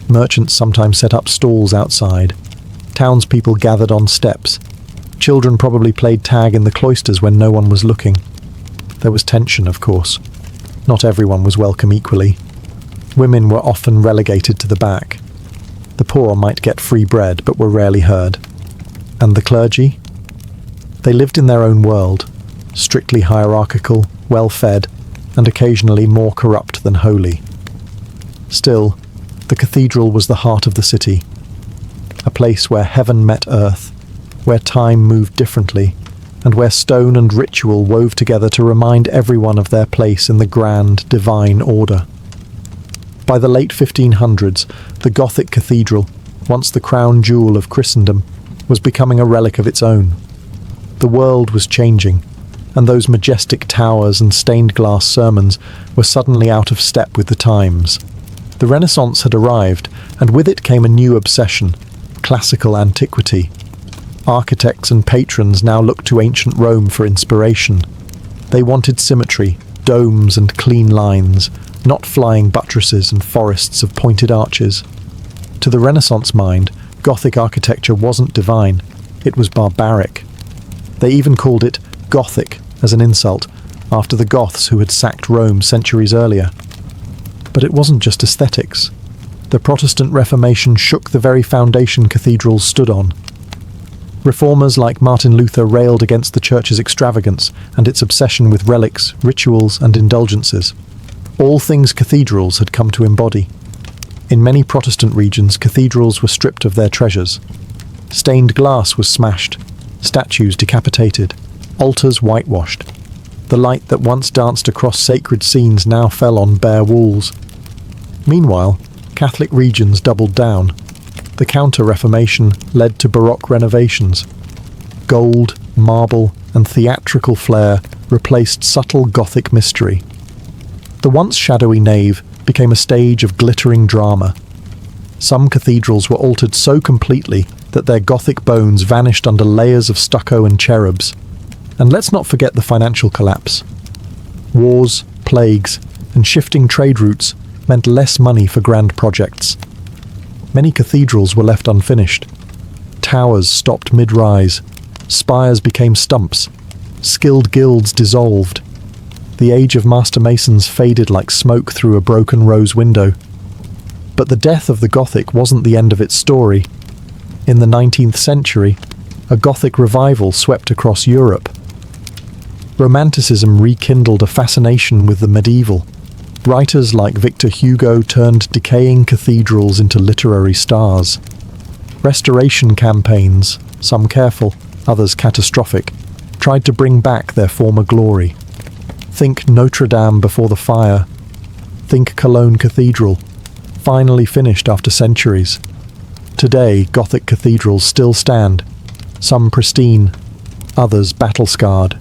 Speaker 1: Merchants sometimes set up stalls outside. Townspeople gathered on steps. Children probably played tag in the cloisters when no one was looking. There was tension, of course. Not everyone was welcome equally. Women were often relegated to the back. The poor might get free bread, but were rarely heard. And the clergy? They lived in their own world, strictly hierarchical, well-fed, and occasionally more corrupt than holy. Still, the cathedral was the heart of the city, a place where heaven met earth, where time moved differently, and where stone and ritual wove together to remind everyone of their place in the grand, divine order. By the late 1500s, the Gothic cathedral, once the crown jewel of Christendom, was becoming a relic of its own. The world was changing, and those majestic towers and stained glass sermons were suddenly out of step with the times. The Renaissance had arrived, and with it came a new obsession: classical antiquity. Architects and patrons now looked to ancient Rome for inspiration. They wanted symmetry, domes and clean lines, not flying buttresses and forests of pointed arches. To the Renaissance mind, Gothic architecture wasn't divine, it was barbaric. They even called it Gothic as an insult, after the Goths who had sacked Rome centuries earlier. But it wasn't just aesthetics. The Protestant Reformation shook the very foundation cathedrals stood on. Reformers like Martin Luther railed against the Church's extravagance and its obsession with relics, rituals, and indulgences. All things cathedrals had come to embody. In many Protestant regions, cathedrals were stripped of their treasures. Stained glass was smashed, statues decapitated, altars whitewashed. The light that once danced across sacred scenes now fell on bare walls. Meanwhile, Catholic regions doubled down. The Counter-Reformation led to Baroque renovations. Gold, marble, and theatrical flair replaced subtle Gothic mystery. The once shadowy nave became a stage of glittering drama. Some cathedrals were altered so completely that their Gothic bones vanished under layers of stucco and cherubs. And let's not forget the financial collapse. Wars, plagues, and shifting trade routes meant less money for grand projects. Many cathedrals were left unfinished. Towers stopped mid-rise. Spires became stumps. Skilled guilds dissolved. The age of master masons faded like smoke through a broken rose window. But the death of the Gothic wasn't the end of its story. In the 19th century, a Gothic revival swept across Europe. Romanticism rekindled a fascination with the medieval. Writers like Victor Hugo turned decaying cathedrals into literary stars. Restoration campaigns, some careful, others catastrophic, tried to bring back their former glory. Think Notre Dame before the fire. Think Cologne Cathedral, finally finished after centuries. Today, Gothic cathedrals still stand, some pristine, others battle-scarred.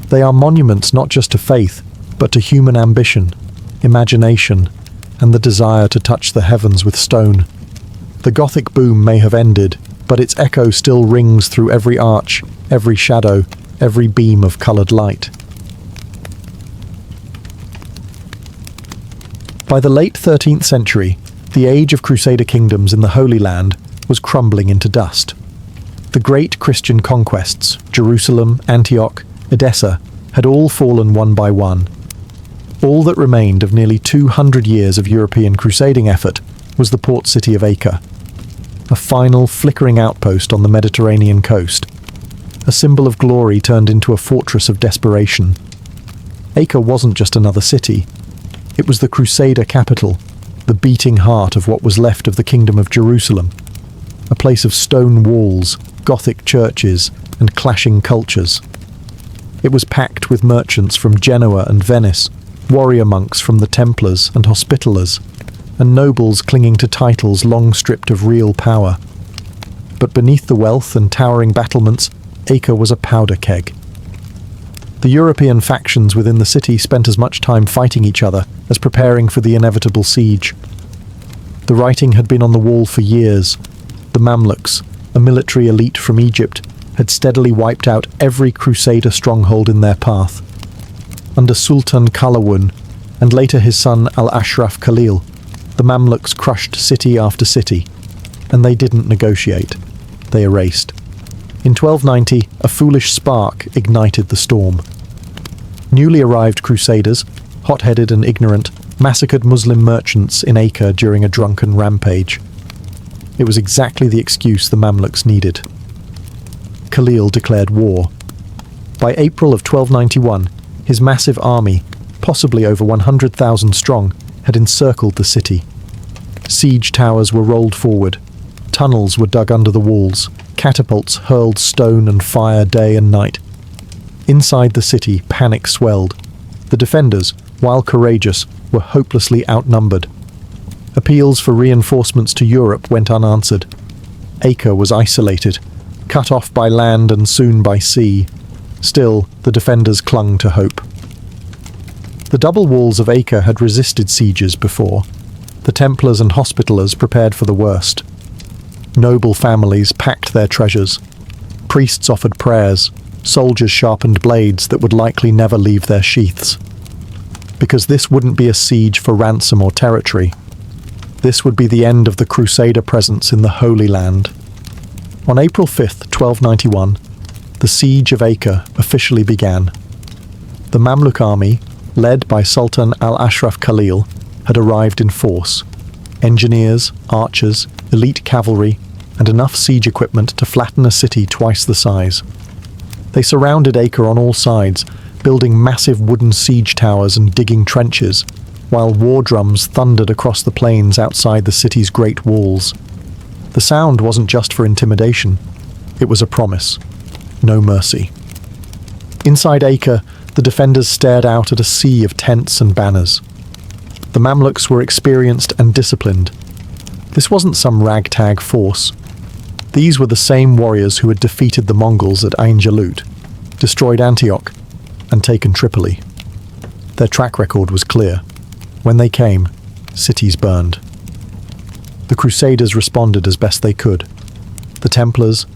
Speaker 1: They are monuments not just to faith, but to human ambition, imagination, and the desire to touch the heavens with stone. The Gothic boom may have ended, but its echo still rings through every arch, every shadow, every beam of coloured light. By the late 13th century, the age of Crusader kingdoms in the Holy Land was crumbling into dust. The great Christian conquests, Jerusalem, Antioch, Edessa, had all fallen one by one. All that remained of nearly 200 years of European crusading effort was the port city of Acre, a final flickering outpost on the Mediterranean coast, a symbol of glory turned into a fortress of desperation. Acre wasn't just another city. It was the Crusader capital, the beating heart of what was left of the Kingdom of Jerusalem, a place of stone walls, Gothic churches, and clashing cultures. It was packed with merchants from Genoa and Venice, warrior monks from the Templars and Hospitallers, and nobles clinging to titles long stripped of real power. But beneath the wealth and towering battlements, Acre was a powder keg. The European factions within the city spent as much time fighting each other as preparing for the inevitable siege. The writing had been on the wall for years. The Mamluks, a military elite from Egypt, had steadily wiped out every Crusader stronghold in their path. Under Sultan Qalawun, and later his son Al-Ashraf Khalil, the Mamluks crushed city after city, and they didn't negotiate. They erased. In 1290, a foolish spark ignited the storm. Newly arrived crusaders, hot-headed and ignorant, massacred Muslim merchants in Acre during a drunken rampage. It was exactly the excuse the Mamluks needed. Khalil declared war. By April of 1291, his massive army, possibly over 100,000 strong, had encircled the city. Siege towers were rolled forward, tunnels were dug under the walls, catapults hurled stone and fire day and night. Inside the city, panic swelled. The defenders, while courageous, were hopelessly outnumbered. Appeals for reinforcements to Europe went unanswered. Acre was isolated, cut off by land and soon by sea. Still, the defenders clung to hope. The double walls of Acre had resisted sieges before. The Templars and Hospitallers prepared for the worst. Noble families packed their treasures. Priests offered prayers. Soldiers sharpened blades that would likely never leave their sheaths. Because this wouldn't be a siege for ransom or territory. This would be the end of the Crusader presence in the Holy Land. On April 5th, 1291, the Siege of Acre officially began. The Mamluk army, led by Sultan al-Ashraf Khalil, had arrived in force. Engineers, archers, elite cavalry, and enough siege equipment to flatten a city twice the size. They surrounded Acre on all sides, building massive wooden siege towers and digging trenches, while war drums thundered across the plains outside the city's great walls. The sound wasn't just for intimidation, it was a promise. No mercy. Inside Acre, the defenders stared out at a sea of tents and banners. The Mamluks were experienced and disciplined. This wasn't some ragtag force. These were the same warriors who had defeated the Mongols at Ain Jalut, destroyed Antioch, and taken Tripoli. Their track record was clear. When they came, cities burned. The Crusaders responded as best they could. The Templars,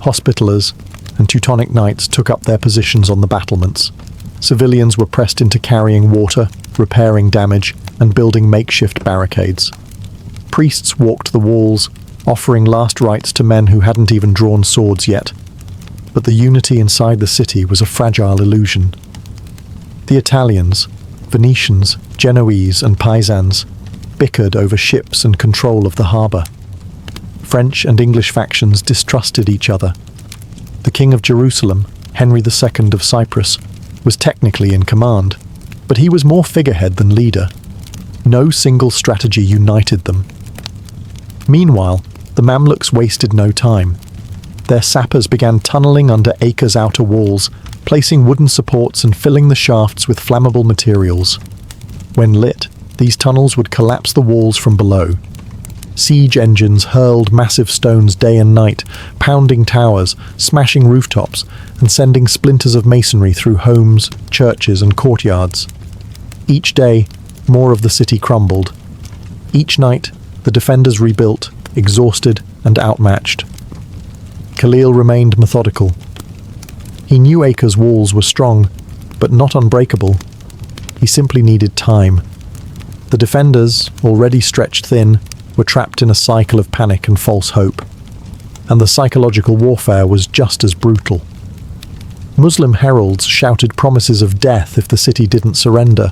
Speaker 1: Hospitallers, and Teutonic Knights took up their positions on the battlements. Civilians were pressed into carrying water, repairing damage, and building makeshift barricades. Priests walked the walls, offering last rites to men who hadn't even drawn swords yet. But the unity inside the city was a fragile illusion. The Italians, Venetians, Genoese, and Pisans bickered over ships and control of the harbour. French and English factions distrusted each other. The King of Jerusalem, Henry II of Cyprus, was technically in command, but he was more figurehead than leader. No single strategy united them. Meanwhile, the Mamluks wasted no time. Their sappers began tunnelling under Acre's outer walls, placing wooden supports and filling the shafts with flammable materials. When lit, these tunnels would collapse the walls from below. Siege engines hurled massive stones day and night, pounding towers, smashing rooftops, and sending splinters of masonry through homes, churches, and courtyards. Each day, more of the city crumbled. Each night, the defenders rebuilt, exhausted and outmatched. Khalil remained methodical. He knew Acre's walls were strong, but not unbreakable. He simply needed time. The defenders, already stretched thin, were trapped in a cycle of panic and false hope. And the psychological warfare was just as brutal. Muslim heralds shouted promises of death if the city didn't surrender.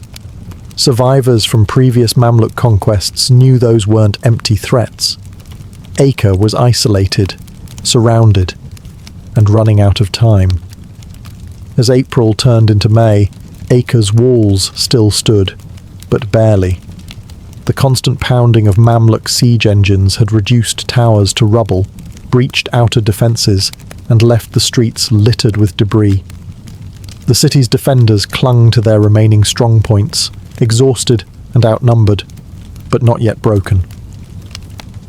Speaker 1: Survivors from previous Mamluk conquests knew those weren't empty threats. Acre was isolated, surrounded, and running out of time. As April turned into May, Acre's walls still stood, but barely. The constant pounding of Mamluk siege engines had reduced towers to rubble, breached outer defences, and left the streets littered with debris. The city's defenders clung to their remaining strongpoints, exhausted and outnumbered, but not yet broken.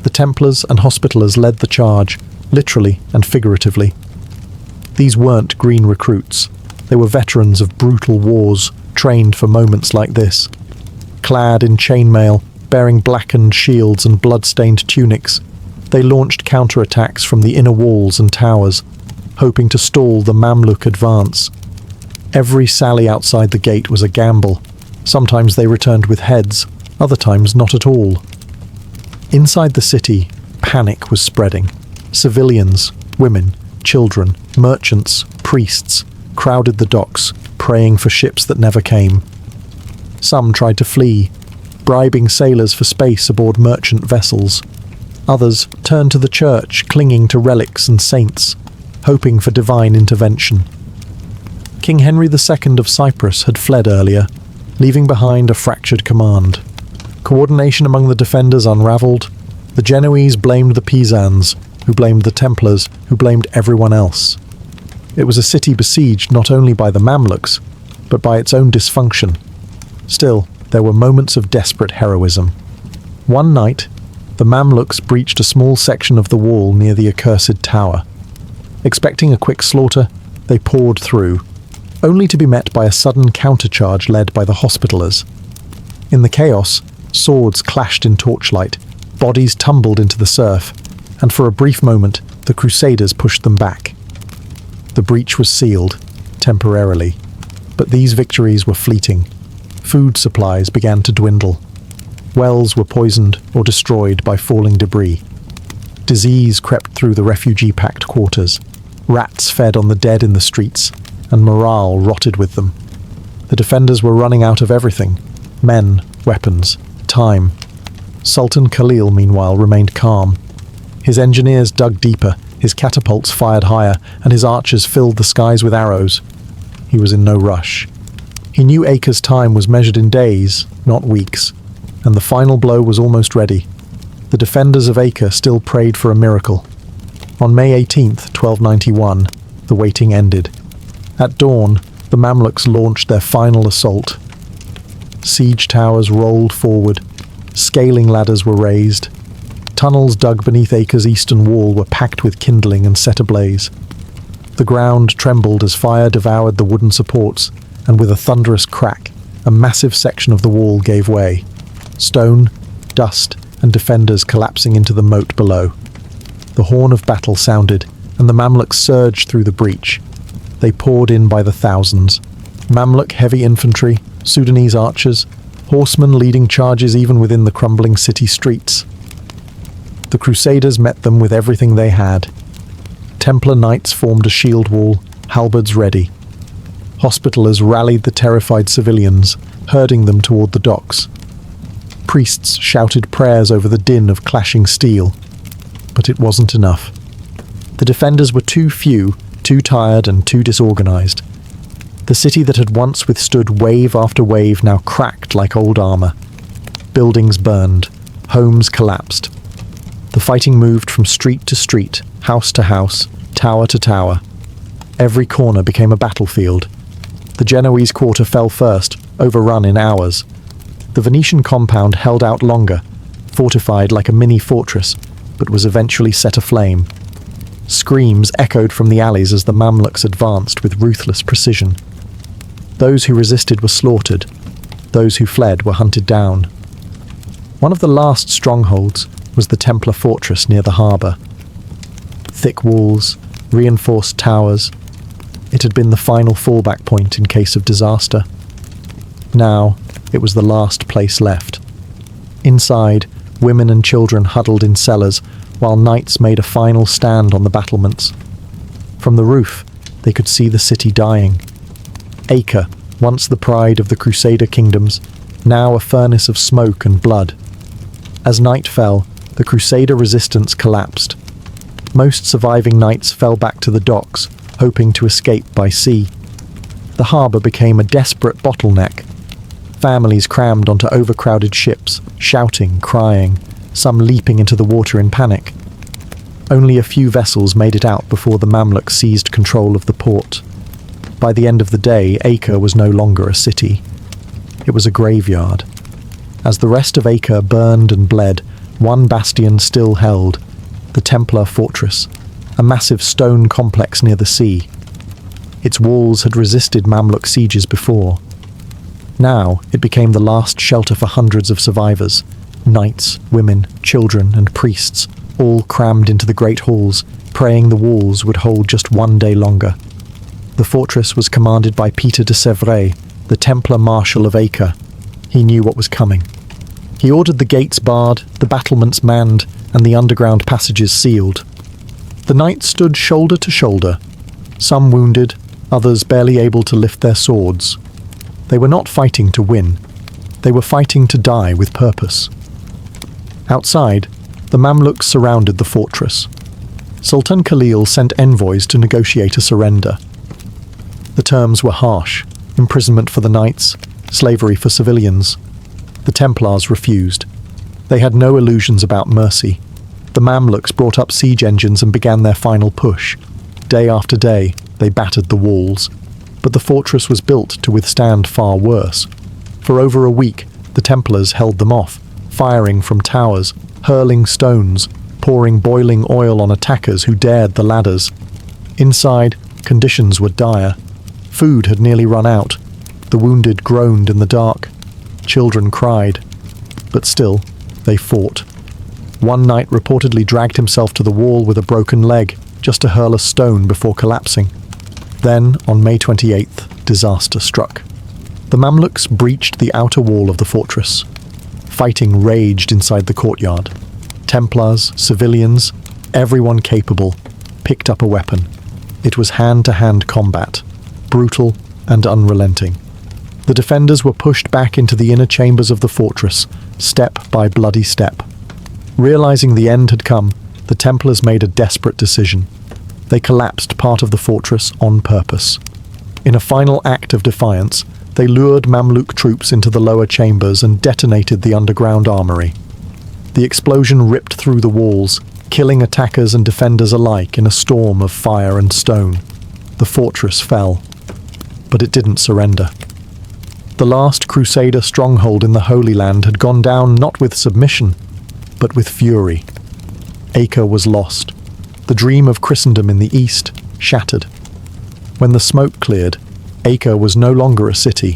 Speaker 1: The Templars and Hospitallers led the charge, literally and figuratively. These weren't green recruits. They were veterans of brutal wars, trained for moments like this. Clad in chainmail, bearing blackened shields and blood-stained tunics, they launched counterattacks from the inner walls and towers, hoping to stall the Mamluk advance. Every sally outside the gate was a gamble. Sometimes they returned with heads, other times not at all. Inside the city, panic was spreading. Civilians, women, children, merchants, priests crowded the docks, praying for ships that never came. Some tried to flee, bribing sailors for space aboard merchant vessels. Others turned to the church, clinging to relics and saints, hoping for divine intervention. King Henry II of Cyprus had fled earlier, leaving behind a fractured command. Coordination among the defenders unraveled. The Genoese blamed the Pisans, who blamed the Templars, who blamed everyone else. It was a city besieged not only by the Mamluks, but by its own dysfunction. Still, there were moments of desperate heroism. One night, the Mamluks breached a small section of the wall near the accursed tower. Expecting a quick slaughter, they poured through, only to be met by a sudden countercharge led by the Hospitallers. In the chaos, swords clashed in torchlight, bodies tumbled into the surf, and for a brief moment, the Crusaders pushed them back. The breach was sealed, temporarily, but these victories were fleeting. Food supplies began to dwindle. Wells were poisoned or destroyed by falling debris. Disease crept through the refugee-packed quarters. Rats fed on the dead in the streets, and morale rotted with them. The defenders were running out of everything: men, weapons, time. Sultan Khalil, meanwhile, remained calm. His engineers dug deeper, his catapults fired higher, and his archers filled the skies with arrows. He was in no rush. He knew Acre's time was measured in days, not weeks, and the final blow was almost ready. The defenders of Acre still prayed for a miracle. On May 18th, 1291, the waiting ended. At dawn, the Mamluks launched their final assault. Siege towers rolled forward. Scaling ladders were raised. Tunnels dug beneath Acre's eastern wall were packed with kindling and set ablaze. The ground trembled as fire devoured the wooden supports, and with a thunderous crack, a massive section of the wall gave way. Stone, dust, and defenders collapsing into the moat below. The horn of battle sounded, and the Mamluks surged through the breach. They poured in by the thousands. Mamluk heavy infantry, Sudanese archers, horsemen leading charges even within the crumbling city streets. The Crusaders met them with everything they had. Templar knights formed a shield wall, halberds ready. Hospitallers rallied the terrified civilians, herding them toward the docks. Priests shouted prayers over the din of clashing steel. But it wasn't enough. The defenders were too few, too tired, and too disorganized. The city that had once withstood wave after wave now cracked like old armor. Buildings burned, homes collapsed. The fighting moved from street to street, house to house, tower to tower. Every corner became a battlefield. The Genoese quarter fell first, overrun in hours. The Venetian compound held out longer, fortified like a mini fortress, but was eventually set aflame. Screams echoed from the alleys as the Mamluks advanced with ruthless precision. Those who resisted were slaughtered. Those who fled were hunted down. One of the last strongholds was the Templar fortress near the harbour. Thick walls, reinforced towers. It had been the final fallback point in case of disaster. Now, it was the last place left. Inside, women and children huddled in cellars, while knights made a final stand on the battlements. From the roof, they could see the city dying. Acre, once the pride of the Crusader kingdoms, now a furnace of smoke and blood. As night fell, the Crusader resistance collapsed. Most surviving knights fell back to the docks, hoping to escape by sea. The harbour became a desperate bottleneck. Families crammed onto overcrowded ships, shouting, crying, some leaping into the water in panic. Only a few vessels made it out before the Mamluk seized control of the port. By the end of the day, Acre was no longer a city. It was a graveyard. As the rest of Acre burned and bled, one bastion still held, the Templar fortress, a massive stone complex near the sea. Its walls had resisted Mamluk sieges before. Now it became the last shelter for hundreds of survivors, knights, women, children, and priests, all crammed into the great halls, praying the walls would hold just one day longer. The fortress was commanded by Peter de Sèvres, the Templar Marshal of Acre. He knew what was coming. He ordered the gates barred, the battlements manned, and the underground passages sealed. The knights stood shoulder to shoulder, some wounded, others barely able to lift their swords. They were not fighting to win. They were fighting to die with purpose. Outside, the Mamluks surrounded the fortress. Sultan Khalil sent envoys to negotiate a surrender. The terms were harsh: imprisonment for the knights, slavery for civilians. The Templars refused. They had no illusions about mercy. The Mamluks brought up siege engines and began their final push. Day after day, they battered the walls. But the fortress was built to withstand far worse. For over a week, the Templars held them off, firing from towers, hurling stones, pouring boiling oil on attackers who dared the ladders. Inside, conditions were dire. Food had nearly run out. The wounded groaned in the dark. Children cried. But still, they fought. One knight reportedly dragged himself to the wall with a broken leg, just to hurl a stone before collapsing. Then, on May 28th, disaster struck. The Mamluks breached the outer wall of the fortress. Fighting raged inside the courtyard. Templars, civilians, everyone capable, picked up a weapon. It was hand-to-hand combat, brutal and unrelenting. The defenders were pushed back into the inner chambers of the fortress, step by bloody step. Realizing the end had come, the Templars made a desperate decision. They collapsed part of the fortress on purpose. In a final act of defiance, they lured Mamluk troops into the lower chambers and detonated the underground armory. The explosion ripped through the walls, killing attackers and defenders alike in a storm of fire and stone. The fortress fell, but it didn't surrender. The last Crusader stronghold in the Holy Land had gone down not with submission, but with fury. Acre was lost. The dream of Christendom in the east shattered. When the smoke cleared, Acre was no longer a city.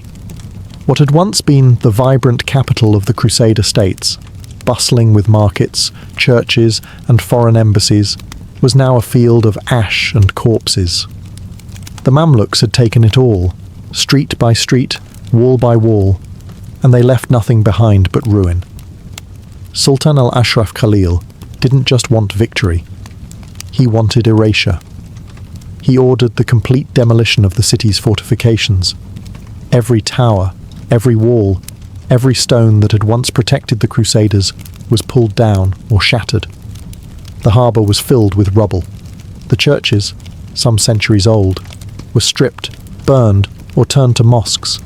Speaker 1: What had once been the vibrant capital of the Crusader states, bustling with markets, churches, and foreign embassies, was now a field of ash and corpses. The Mamluks had taken it all, street by street, wall by wall, and they left nothing behind but ruin. Sultan al-Ashraf Khalil didn't just want victory. He wanted erasure. He ordered the complete demolition of the city's fortifications. Every tower, every wall, every stone that had once protected the Crusaders was pulled down or shattered. The harbour was filled with rubble. The churches, some centuries old, were stripped, burned, or turned to mosques.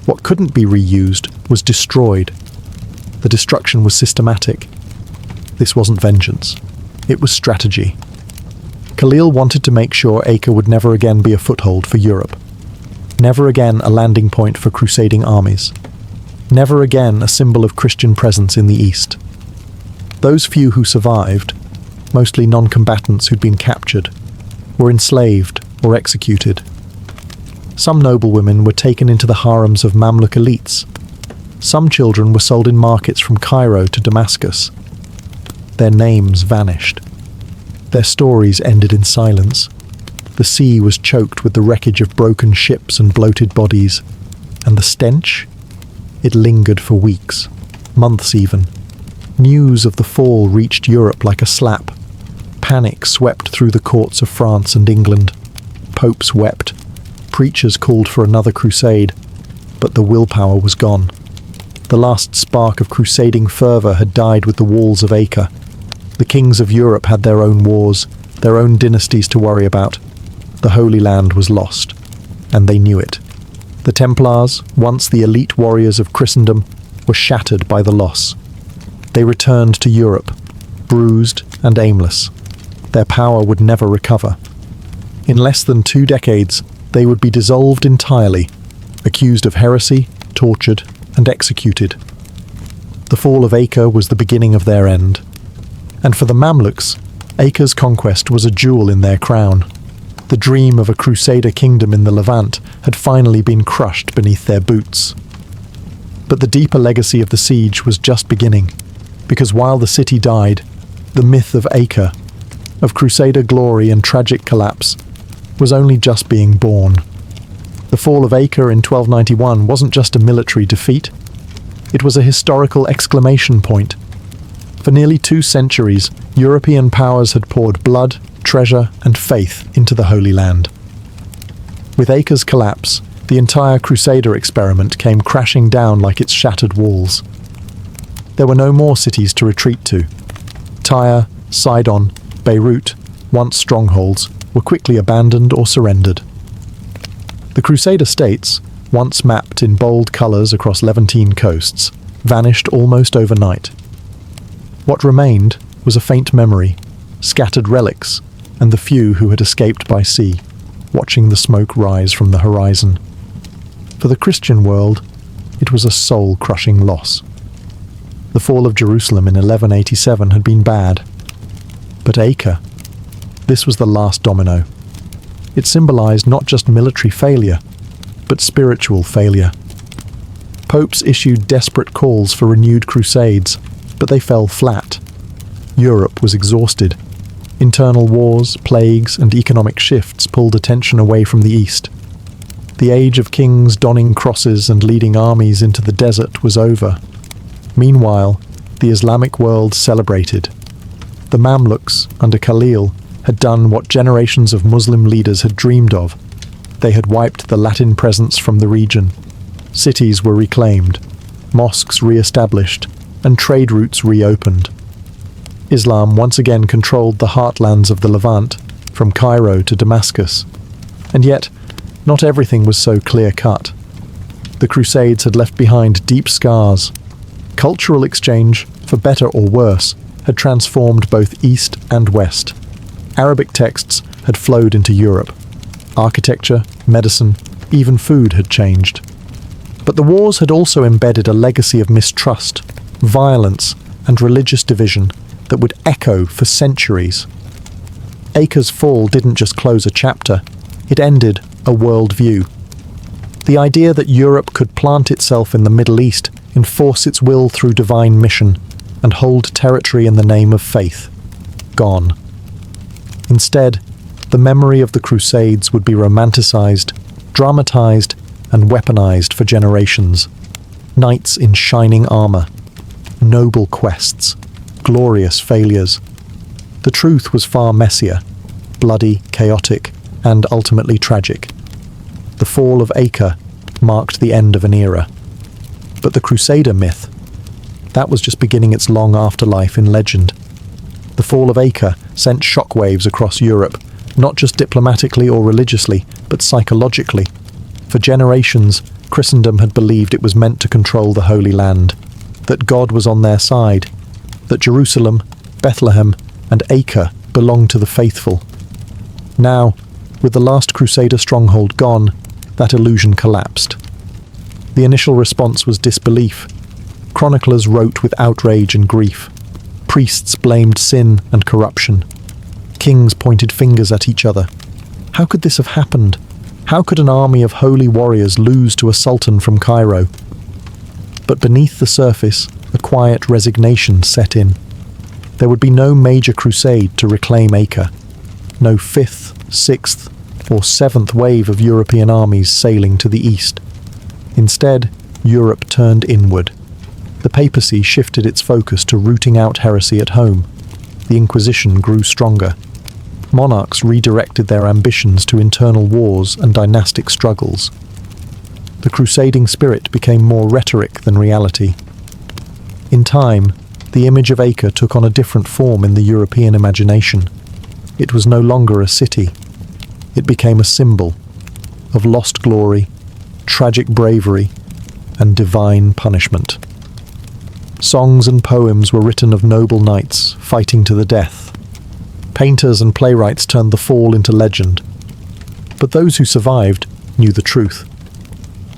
Speaker 1: What couldn't be reused was destroyed. The destruction was systematic. This wasn't vengeance. It was strategy. Khalil wanted to make sure Acre would never again be a foothold for Europe. Never again a landing point for crusading armies. Never again a symbol of Christian presence in the East. Those few who survived, mostly non-combatants who'd been captured, were enslaved or executed. Some noblewomen were taken into the harems of Mamluk elites. Some children were sold in markets from Cairo to Damascus. Their names vanished. Their stories ended in silence. The sea was choked with the wreckage of broken ships and bloated bodies. And the stench? It lingered for weeks, months even. News of the fall reached Europe like a slap. Panic swept through the courts of France and England. Popes wept. Preachers called for another crusade. But the willpower was gone. The last spark of crusading fervour had died with the walls of Acre. The kings of Europe had their own wars, their own dynasties to worry about. The Holy Land was lost, and they knew it. The Templars, once the elite warriors of Christendom, were shattered by the loss. They returned to Europe, bruised and aimless. Their power would never recover. In less than 2 decades, they would be dissolved entirely, accused of heresy, tortured, and executed. The fall of Acre was the beginning of their end. And for the Mamluks, Acre's conquest was a jewel in their crown. The dream of a Crusader kingdom in the Levant had finally been crushed beneath their boots. But the deeper legacy of the siege was just beginning, because while the city died, the myth of Acre, of Crusader glory and tragic collapse, was only just being born. The fall of Acre in 1291 wasn't just a military defeat. It was a historical exclamation point. For nearly 2 centuries, European powers had poured blood, treasure, and faith into the Holy Land. With Acre's collapse, the entire Crusader experiment came crashing down like its shattered walls. There were no more cities to retreat to. Tyre, Sidon, Beirut, once strongholds, were quickly abandoned or surrendered. The Crusader states, once mapped in bold colours across Levantine coasts, vanished almost overnight. What remained was a faint memory, scattered relics, and the few who had escaped by sea, watching the smoke rise from the horizon. For the Christian world, it was a soul-crushing loss. The fall of Jerusalem in 1187 had been bad. But Acre, this was the last domino. It symbolized not just military failure, but spiritual failure. Popes issued desperate calls for renewed crusades, but they fell flat. Europe was exhausted. Internal wars, plagues, and economic shifts pulled attention away from the East. The age of kings donning crosses and leading armies into the desert was over. Meanwhile, the Islamic world celebrated. The Mamluks, under Khalil, had done what generations of Muslim leaders had dreamed of. They had wiped the Latin presence from the region. Cities were reclaimed, mosques re-established, and trade routes reopened. Islam once again controlled the heartlands of the Levant, from Cairo to Damascus. And yet, not everything was so clear-cut. The Crusades had left behind deep scars. Cultural exchange, for better or worse, had transformed both East and West. Arabic texts had flowed into Europe. Architecture, medicine, even food had changed. But the wars had also embedded a legacy of mistrust, violence, and religious division that would echo for centuries. Acre's fall didn't just close a chapter, it ended a worldview. The idea that Europe could plant itself in the Middle East, enforce its will through divine mission, and hold territory in the name of faith. Gone. Instead, the memory of the Crusades would be romanticized, dramatized, and weaponized for generations. Knights in shining armor, noble quests, glorious failures. The truth was far messier, bloody, chaotic, and ultimately tragic. The fall of Acre marked the end of an era. But the Crusader myth, that was just beginning its long afterlife in legend. The fall of Acre sent shockwaves across Europe, not just diplomatically or religiously, but psychologically. For generations, Christendom had believed it was meant to control the Holy Land, that God was on their side, that Jerusalem, Bethlehem, and Acre belonged to the faithful. Now, with the last Crusader stronghold gone, that illusion collapsed. The initial response was disbelief. Chroniclers wrote with outrage and grief. Priests blamed sin and corruption. Kings pointed fingers at each other. How could this have happened? How could an army of holy warriors lose to a sultan from Cairo? But beneath the surface, a quiet resignation set in. There would be no major crusade to reclaim Acre. No 5th, 6th, or 7th wave of European armies sailing to the east. Instead, Europe turned inward. The papacy shifted its focus to rooting out heresy at home. The Inquisition grew stronger. Monarchs redirected their ambitions to internal wars and dynastic struggles. The crusading spirit became more rhetoric than reality. In time, the image of Acre took on a different form in the European imagination. It was no longer a city. It became a symbol of lost glory, tragic bravery, and divine punishment. Songs and poems were written of noble knights fighting to the death. Painters and playwrights turned the fall into legend. But those who survived knew the truth.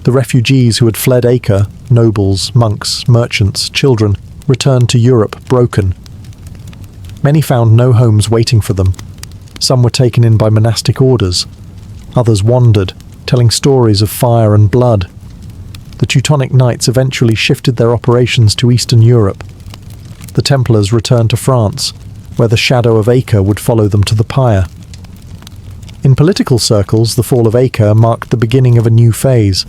Speaker 1: The refugees who had fled Acre, nobles, monks, merchants, children, returned to Europe broken. Many found no homes waiting for them. Some were taken in by monastic orders. Others wandered, telling stories of fire and blood. The Teutonic Knights eventually shifted their operations to Eastern Europe. The Templars returned to France, where the shadow of Acre would follow them to the pyre. In political circles, the fall of Acre marked the beginning of a new phase.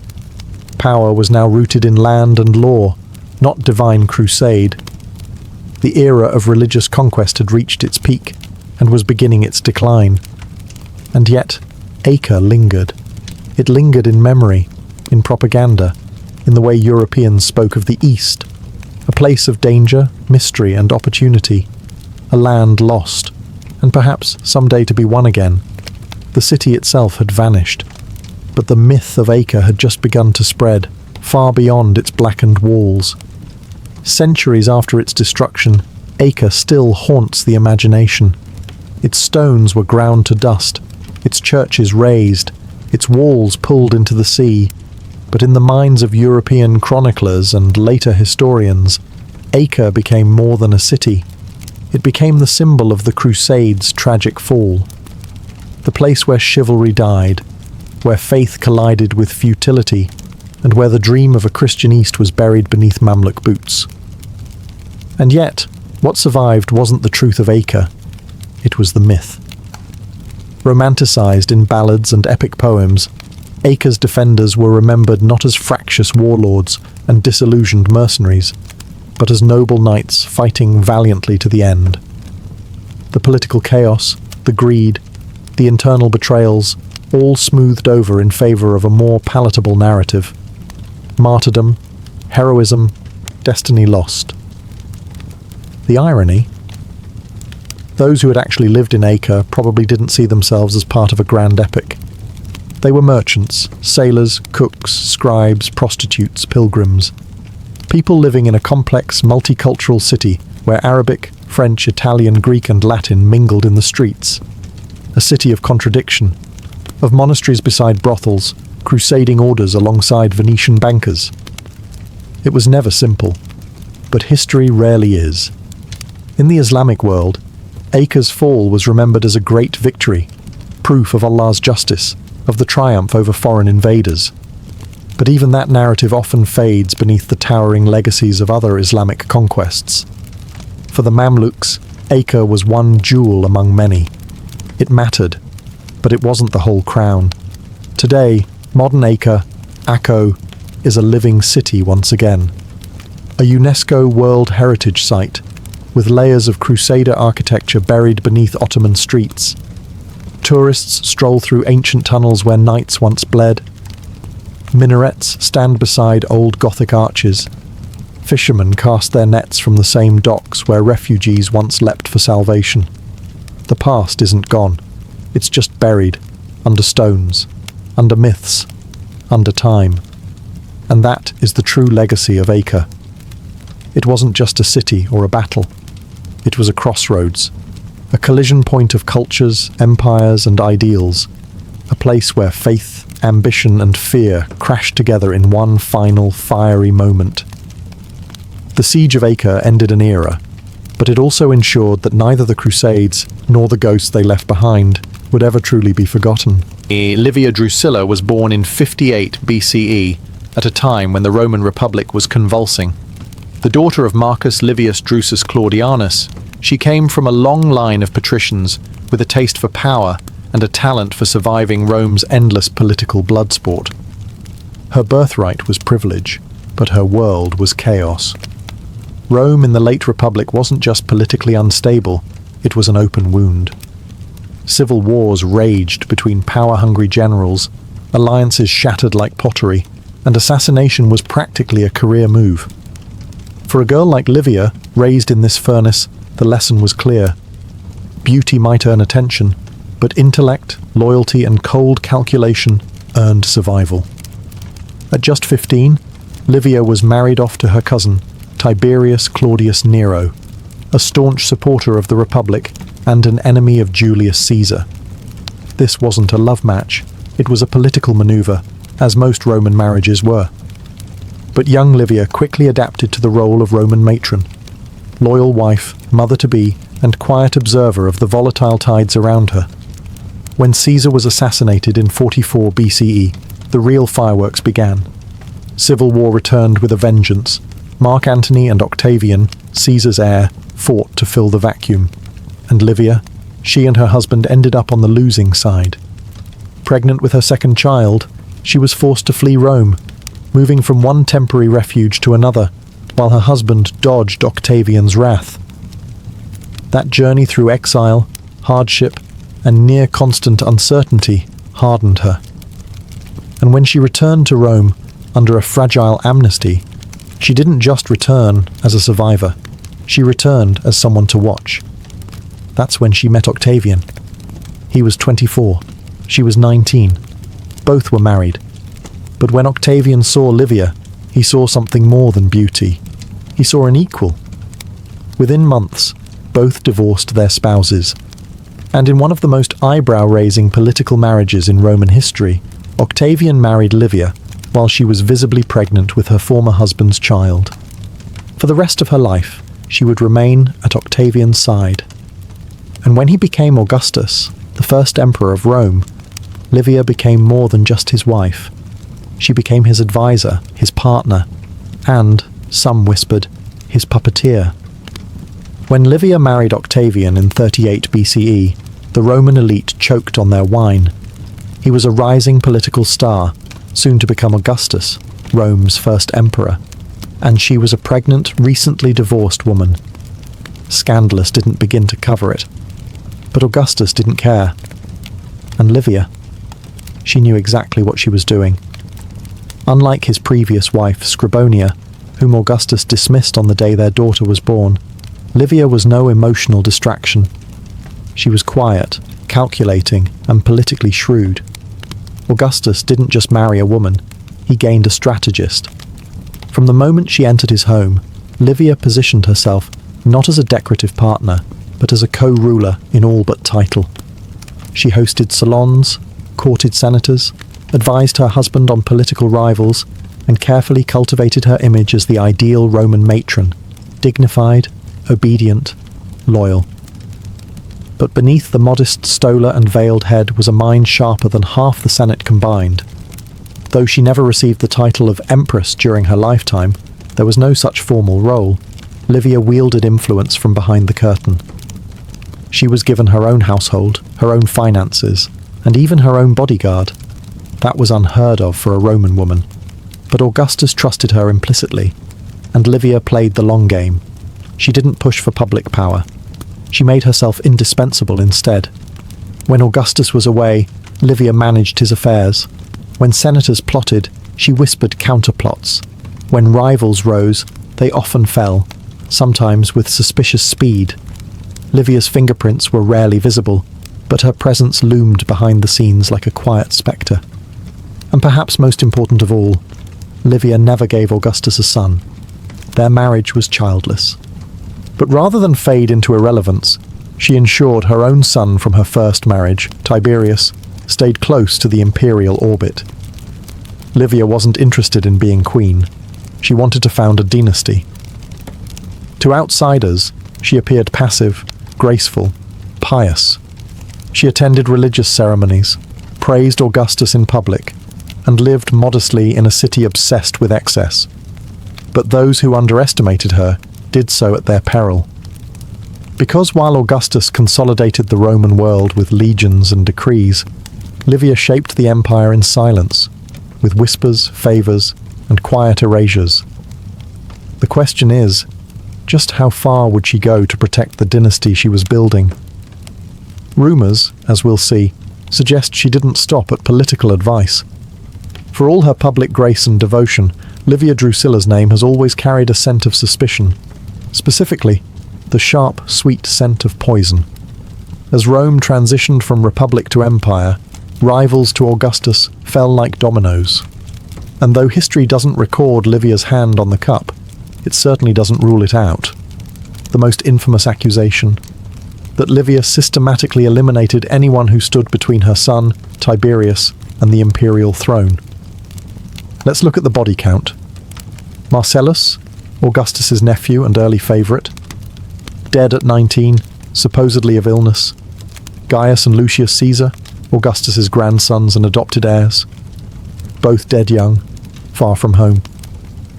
Speaker 1: Power was now rooted in land and law, not divine crusade. The era of religious conquest had reached its peak and was beginning its decline. And yet, Acre lingered. It lingered in memory, in propaganda, in the way Europeans spoke of the East, a place of danger, mystery, and opportunity, a land lost, and perhaps someday to be won again. The city itself had vanished, but the myth of Acre had just begun to spread, far beyond its blackened walls. Centuries after its destruction, Acre still haunts the imagination. Its stones were ground to dust, its churches razed, its walls pulled into the sea. But in the minds of European chroniclers and later historians, Acre became more than a city. It became the symbol of the Crusades' tragic fall. The place where chivalry died, where faith collided with futility, and where the dream of a Christian East was buried beneath Mamluk boots. And yet, what survived wasn't the truth of Acre, it was the myth. Romanticized in ballads and epic poems, Acre's defenders were remembered not as fractious warlords and disillusioned mercenaries, but as noble knights fighting valiantly to the end. The political chaos, the greed, the internal betrayals, all smoothed over in favor of a more palatable narrative. Martyrdom, heroism, destiny lost. The irony? Those who had actually lived in Acre probably didn't see themselves as part of a grand epic. They were merchants, sailors, cooks, scribes, prostitutes, pilgrims. People living in a complex, multicultural city where Arabic, French, Italian, Greek and Latin mingled in the streets. A city of contradiction, of monasteries beside brothels, crusading orders alongside Venetian bankers. It was never simple, but history rarely is. In the Islamic world, Acre's fall was remembered as a great victory, proof of Allah's justice, of the triumph over foreign invaders. But even that narrative often fades beneath the towering legacies of other Islamic conquests. For the Mamluks, Acre was one jewel among many. It mattered, but it wasn't the whole crown. Today, modern Acre, Akko, is a living city once again. A UNESCO World Heritage Site, with layers of Crusader architecture buried beneath Ottoman streets. Tourists stroll through ancient tunnels where knights once bled. Minarets stand beside old Gothic arches. Fishermen cast their nets from the same docks where refugees once leapt for salvation. The past isn't gone. It's just buried, under stones, under myths, under time. And that is the true legacy of Acre. It wasn't just a city or a battle. It was a crossroads, a collision point of cultures, empires, and ideals, a place where faith, ambition, and fear crashed together in one final, fiery moment. The Siege of Acre ended an era, but it also ensured that neither the Crusades nor the ghosts they left behind would ever truly be forgotten. Livia Drusilla was born in 58 BCE, at a time when the Roman Republic was convulsing. The daughter of Marcus Livius Drusus Claudianus, she came from a long line of patricians with a taste for power and a talent for surviving Rome's endless political bloodsport. Her birthright was privilege, but her world was chaos. Rome in the late Republic wasn't just politically unstable, it was an open wound. Civil wars raged between power-hungry generals, alliances shattered like pottery, and assassination was practically a career move. For a girl like Livia, raised in this furnace, the lesson was clear. Beauty might earn attention, but intellect, loyalty, and cold calculation earned survival. At just 15, Livia was married off to her cousin, Tiberius Claudius Nero, a staunch supporter of the Republic and an enemy of Julius Caesar. This wasn't a love match, it was a political maneuver, as most Roman marriages were. But young Livia quickly adapted to the role of Roman matron, loyal wife, mother-to-be, and quiet observer of the volatile tides around her. When Caesar was assassinated in 44 BCE, the real fireworks began. Civil war returned with a vengeance. Mark Antony and Octavian, Caesar's heir, fought to fill the vacuum. And Livia, she and her husband ended up on the losing side. Pregnant with her second child, she was forced to flee Rome, moving from one temporary refuge to another, while her husband dodged Octavian's wrath, That journey through exile, hardship, and near constant uncertainty hardened her. And when she returned to Rome under a fragile amnesty, she didn't just return as a survivor, she returned as someone to watch. That's when she met Octavian. He was 24, she was 19. Both were married. But when Octavian saw Livia, he saw something more than beauty. He saw an equal. Within months, both divorced their spouses. And in one of the most eyebrow-raising political marriages in Roman history, Octavian married Livia while she was visibly pregnant with her former husband's child. For the rest of her life, she would remain at Octavian's side. And when he became Augustus, the first emperor of Rome, Livia became more than just his wife. She became his advisor, his partner, and, some whispered, his puppeteer. When Livia married Octavian in 38 BCE, the Roman elite choked on their wine. He was a rising political star, soon to become Augustus, Rome's first emperor, and she was a pregnant, recently divorced woman. Scandalous didn't begin to cover it. But Augustus didn't care. And Livia, she knew exactly what she was doing. Unlike his previous wife, Scribonia, whom Augustus dismissed on the day their daughter was born, Livia was no emotional distraction. She was quiet, calculating, and politically shrewd. Augustus didn't just marry a woman, he gained a strategist. From the moment she entered his home, Livia positioned herself not as a decorative partner, but as a co-ruler in all but title. She hosted salons, courted senators, advised her husband on political rivals, and carefully cultivated her image as the ideal Roman matron, dignified, obedient, loyal. But beneath the modest stola and veiled head was a mind sharper than half the Senate combined. Though she never received the title of empress during her lifetime, there was no such formal role. Livia wielded influence from behind the curtain. She was given her own household, her own finances, and even her own bodyguard. That was unheard of for a Roman woman. But Augustus trusted her implicitly, and Livia played the long game. She didn't push for public power. She made herself indispensable instead. When Augustus was away, Livia managed his affairs. When senators plotted, she whispered counterplots. When rivals rose, they often fell, sometimes with suspicious speed. Livia's fingerprints were rarely visible, but her presence loomed behind the scenes like a quiet spectre. And perhaps most important of all, Livia never gave Augustus a son. Their marriage was childless. But rather than fade into irrelevance, she ensured her own son from her first marriage, Tiberius, stayed close to the imperial orbit. Livia wasn't interested in being queen. She wanted to found a dynasty. To outsiders, she appeared passive, graceful, pious. She attended religious ceremonies, praised Augustus in public, and lived modestly in a city obsessed with excess. But those who underestimated her did so at their peril. Because while Augustus consolidated the Roman world with legions and decrees, Livia shaped the empire in silence, with whispers, favours, and quiet erasures. The question is, just how far would she go to protect the dynasty she was building? Rumours, as we'll see, suggest she didn't stop at political advice. For all her public grace and devotion, Livia Drusilla's name has always carried a scent of suspicion. Specifically, the sharp, sweet scent of poison. As Rome transitioned from republic to empire, rivals to Augustus fell like dominoes. And though history doesn't record Livia's hand on the cup, it certainly doesn't rule it out. The most infamous accusation: that Livia systematically eliminated anyone who stood between her son, Tiberius, and the imperial throne. Let's look at the body count. Marcellus, Augustus's nephew and early favourite, dead at 19, supposedly of illness. Gaius and Lucius Caesar, Augustus's grandsons and adopted heirs, both dead young, far from home.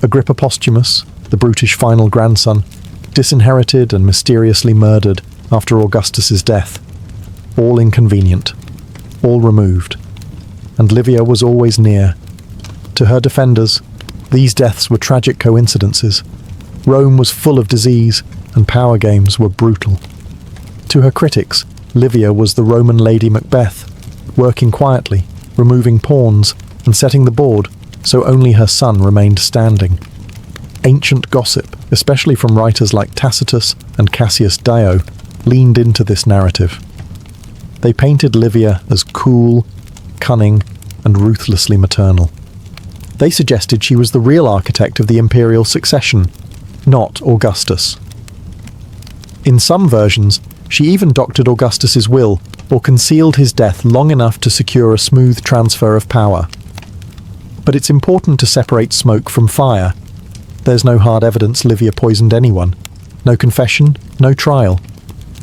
Speaker 1: Agrippa Posthumus, the brutish final grandson, disinherited and mysteriously murdered after Augustus's death. All inconvenient, all removed. And Livia was always near. To her defenders, these deaths were tragic coincidences. Rome was full of disease, and power games were brutal. To her critics, Livia was the Roman Lady Macbeth, working quietly, removing pawns, and setting the board so only her son remained standing. Ancient gossip, especially from writers like Tacitus and Cassius Dio, leaned into this narrative. They painted Livia as cool, cunning, and ruthlessly maternal. They suggested she was the real architect of the imperial succession, not Augustus. In some versions, she even doctored Augustus's will or concealed his death long enough to secure a smooth transfer of power. But it's important to separate smoke from fire. There's no hard evidence Livia poisoned anyone. No confession, no trial.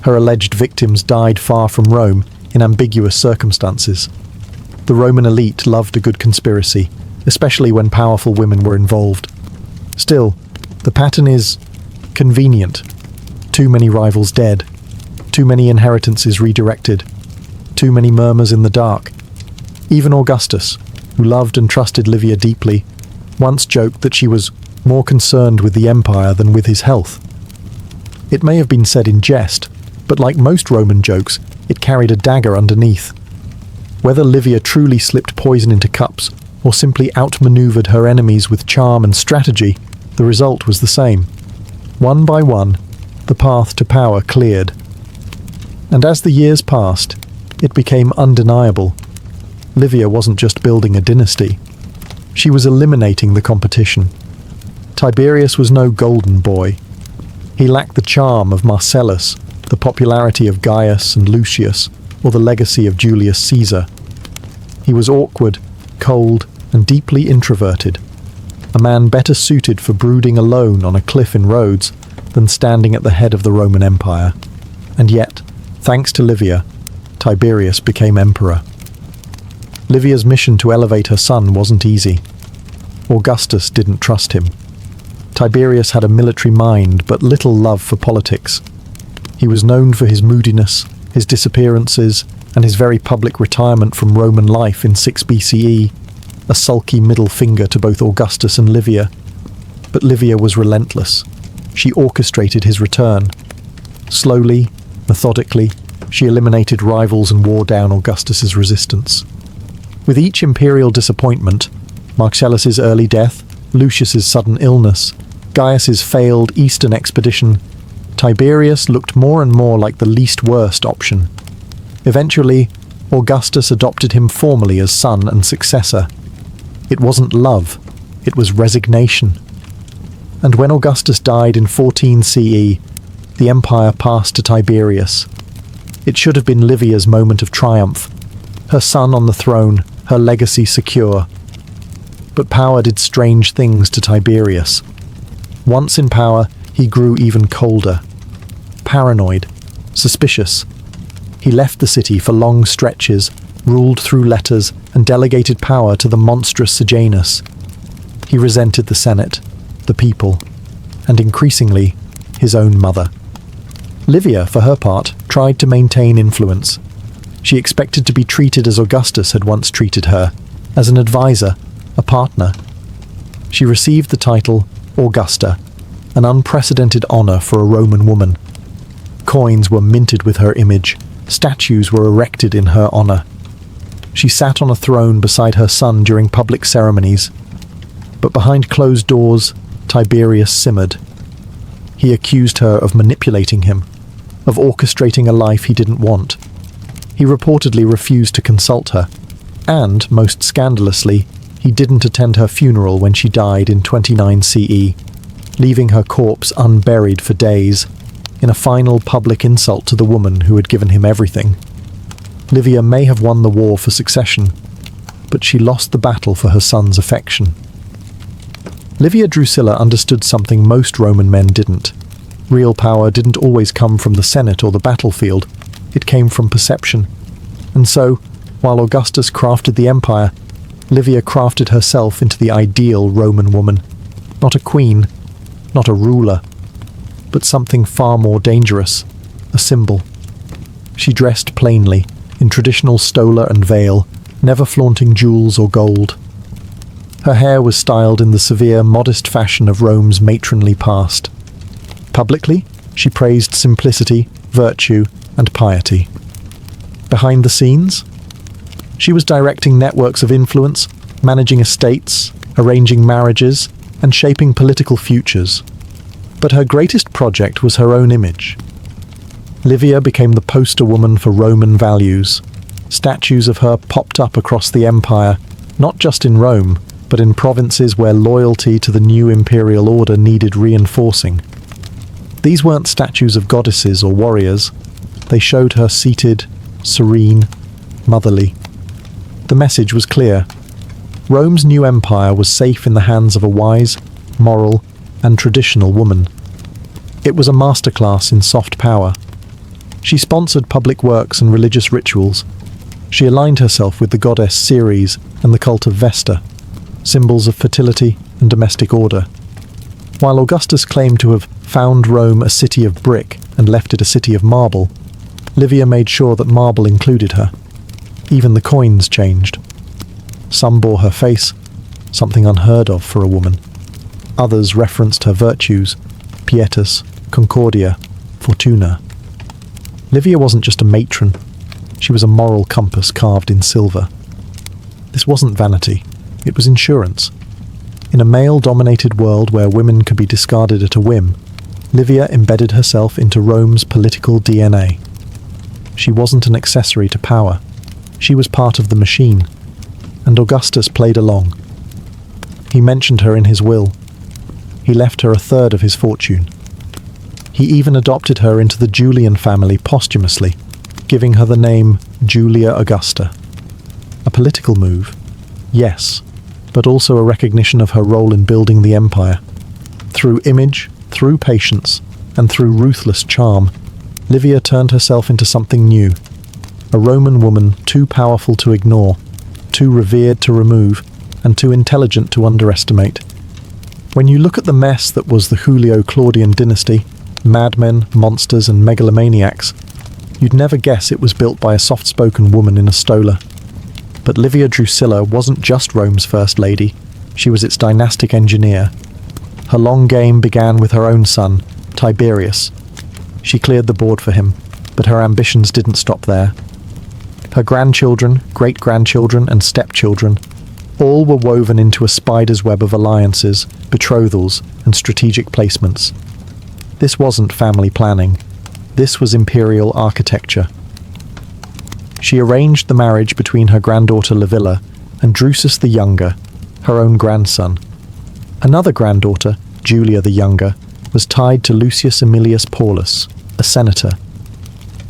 Speaker 1: Her alleged victims died far from Rome in ambiguous circumstances. The Roman elite loved a good conspiracy, especially when powerful women were involved. Still, the pattern is convenient. Too many rivals dead. Too many inheritances redirected. Too many murmurs in the dark. Even Augustus, who loved and trusted Livia deeply, once joked that she was more concerned with the empire than with his health. It may have been said in jest, but like most Roman jokes, it carried a dagger underneath. Whether Livia truly slipped poison into cups or simply outmaneuvered her enemies with charm and strategy, the result was the same. One by one, the path to power cleared. And as the years passed, it became undeniable. Livia wasn't just building a dynasty. She was eliminating the competition. Tiberius was no golden boy. He lacked the charm of Marcellus, the popularity of Gaius and Lucius, or the legacy of Julius Caesar. He was awkward, cold, and deeply introverted, a man better suited for brooding alone on a cliff in Rhodes than standing at the head of the Roman Empire. And yet, thanks to Livia, Tiberius became emperor. Livia's mission to elevate her son wasn't easy. Augustus didn't trust him. Tiberius had a military mind but little love for politics. He was known for his moodiness, his disappearances, and his very public retirement from Roman life in 6 BCE, a sulky middle finger to both Augustus and Livia. But Livia was relentless. She orchestrated his return. Slowly, methodically, she eliminated rivals and wore down Augustus's resistance. With each imperial disappointment, Marcellus's early death, Lucius's sudden illness, Gaius's failed eastern expedition, Tiberius looked more and more like the least worst option. Eventually, Augustus adopted him formally as son and successor. It wasn't love, it was resignation. And when Augustus died in 14 CE, the empire passed to Tiberius. It should have been Livia's moment of triumph, her son on the throne, her legacy secure. But power did strange things to Tiberius. Once in power, he grew even colder. Paranoid, suspicious. He left the city for long stretches, ruled through letters, and delegated power to the monstrous Sejanus. He resented the Senate, the people, and increasingly, his own mother. Livia, for her part, tried to maintain influence. She expected to be treated as Augustus had once treated her, as an advisor, a partner. She received the title Augusta, an unprecedented honor for a Roman woman. Coins were minted with her image, statues were erected in her honor. She sat on a throne beside her son during public ceremonies, but behind closed doors, Tiberius simmered. He accused her of manipulating him, of orchestrating a life he didn't want. He reportedly refused to consult her, and, most scandalously, he didn't attend her funeral when she died in 29 CE, leaving her corpse unburied for days, in a final public insult to the woman who had given him everything. Livia may have won the war for succession, but she lost the battle for her son's affection. Livia Drusilla understood something most Roman men didn't. Real power didn't always come from the Senate or the battlefield, it came from perception. And so, while Augustus crafted the empire, Livia crafted herself into the ideal Roman woman. Not a queen, not a ruler, but something far more dangerous, a symbol. She dressed plainly, in traditional stola and veil, never flaunting jewels or gold. Her hair was styled in the severe, modest fashion of Rome's matronly past. Publicly, she praised simplicity, virtue, and piety. Behind the scenes, she was directing networks of influence, managing estates, arranging marriages, and shaping political futures. But her greatest project was her own image. Livia became the poster woman for Roman values. Statues of her popped up across the empire, not just in Rome, but in provinces where loyalty to the new imperial order needed reinforcing. These weren't statues of goddesses or warriors. They showed her seated, serene, motherly. The message was clear. Rome's new empire was safe in the hands of a wise, moral, and traditional woman. It was a masterclass in soft power. She sponsored public works and religious rituals. She aligned herself with the goddess Ceres and the cult of Vesta, symbols of fertility and domestic order. While Augustus claimed to have found Rome a city of brick and left it a city of marble, Livia made sure that marble included her. Even the coins changed. Some bore her face, something unheard of for a woman. Others referenced her virtues, pietas, concordia, fortuna. Livia wasn't just a matron, she was a moral compass carved in silver. This wasn't vanity, it was insurance. In a male-dominated world where women could be discarded at a whim, Livia embedded herself into Rome's political DNA. She wasn't an accessory to power, she was part of the machine, and Augustus played along. He mentioned her in his will. He left her a third of his fortune. He even adopted her into the Julian family posthumously, giving her the name Julia Augusta. A political move, yes, but also a recognition of her role in building the empire. Through image, through patience, and through ruthless charm, Livia turned herself into something new. A Roman woman too powerful to ignore, too revered to remove, and too intelligent to underestimate. When you look at the mess that was the Julio-Claudian dynasty, madmen, monsters, and megalomaniacs, you'd never guess it was built by a soft-spoken woman in a stola. But Livia Drusilla wasn't just Rome's first lady, she was its dynastic engineer. Her long game began with her own son, Tiberius. She cleared the board for him, but her ambitions didn't stop there. Her grandchildren, great-grandchildren, and stepchildren all were woven into a spider's web of alliances, betrothals, and strategic placements. This wasn't family planning. This was imperial architecture. She arranged the marriage between her granddaughter Livilla and Drusus the Younger, her own grandson. Another granddaughter, Julia the Younger, was tied to Lucius Aemilius Paulus, a senator.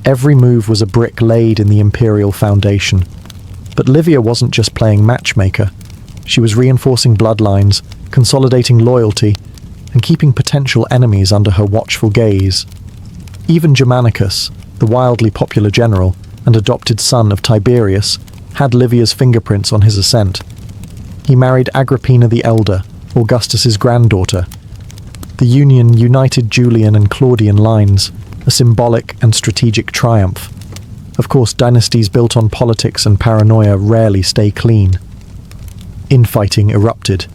Speaker 1: Every move was a brick laid in the imperial foundation. But Livia wasn't just playing matchmaker. She was reinforcing bloodlines, consolidating loyalty, and keeping potential enemies under her watchful gaze. Even Germanicus, the wildly popular general and adopted son of Tiberius, had Livia's fingerprints on his ascent. He married Agrippina the Elder, Augustus's granddaughter. The union united Julian and Claudian lines, a symbolic and strategic triumph. Of course, dynasties built on politics and paranoia rarely stay clean. Infighting erupted.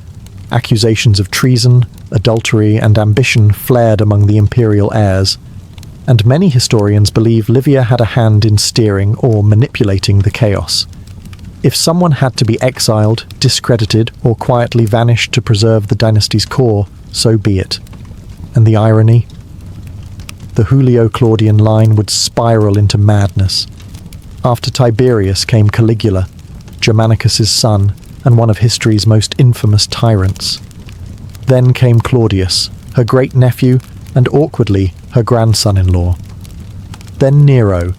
Speaker 1: Accusations of treason, adultery, and ambition flared among the imperial heirs, and many historians believe Livia had a hand in steering or manipulating the chaos. If someone had to be exiled, discredited, or quietly vanished to preserve the dynasty's core, so be it. And the irony? The Julio-Claudian line would spiral into madness. After Tiberius came Caligula, Germanicus's son, and one of history's most infamous tyrants. Then came Claudius, her great-nephew, and awkwardly, her grandson-in-law. Then Nero,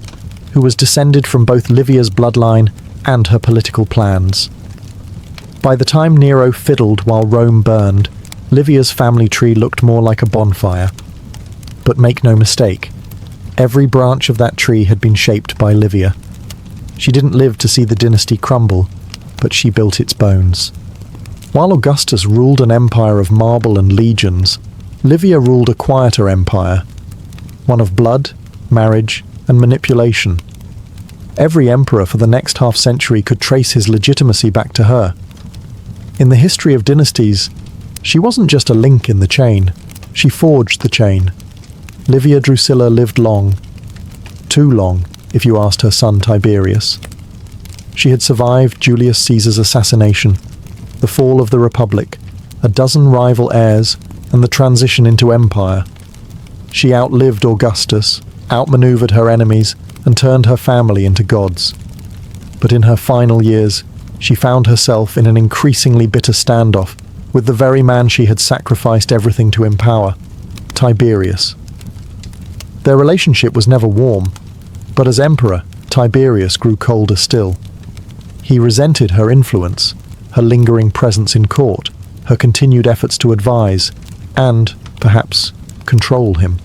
Speaker 1: who was descended from both Livia's bloodline and her political plans. By the time Nero fiddled while Rome burned, Livia's family tree looked more like a bonfire. But make no mistake, every branch of that tree had been shaped by Livia. She didn't live to see the dynasty crumble, but she built its bones. While Augustus ruled an empire of marble and legions, Livia ruled a quieter empire, one of blood, marriage, and manipulation. Every emperor for the next half-century could trace his legitimacy back to her. In the history of dynasties, she wasn't just a link in the chain, she forged the chain. Livia Drusilla lived long. Too long, if you asked her son Tiberius. She had survived Julius Caesar's assassination, the fall of the Republic, a dozen rival heirs, and the transition into empire. She outlived Augustus, outmaneuvered her enemies, and turned her family into gods. But in her final years, she found herself in an increasingly bitter standoff with the very man she had sacrificed everything to empower, Tiberius. Their relationship was never warm, but as emperor, Tiberius grew colder still. He resented her influence, her lingering presence in court, her continued efforts to advise, and, perhaps, control him.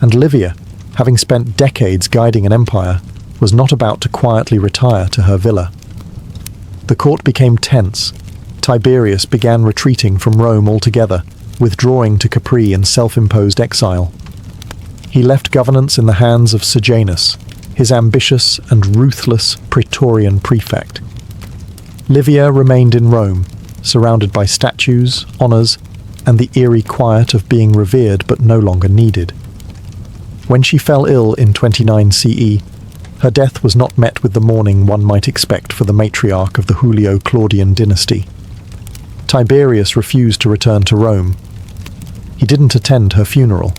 Speaker 1: And Livia, having spent decades guiding an empire, was not about to quietly retire to her villa. The court became tense. Tiberius began retreating from Rome altogether, withdrawing to Capri in self-imposed exile. He left governance in the hands of Sejanus, his ambitious and ruthless Praetorian prefect. Livia remained in Rome, surrounded by statues, honours, and the eerie quiet of being revered but no longer needed. When she fell ill in 29 CE, her death was not met with the mourning one might expect for the matriarch of the Julio-Claudian dynasty. Tiberius refused to return to Rome. He didn't attend her funeral.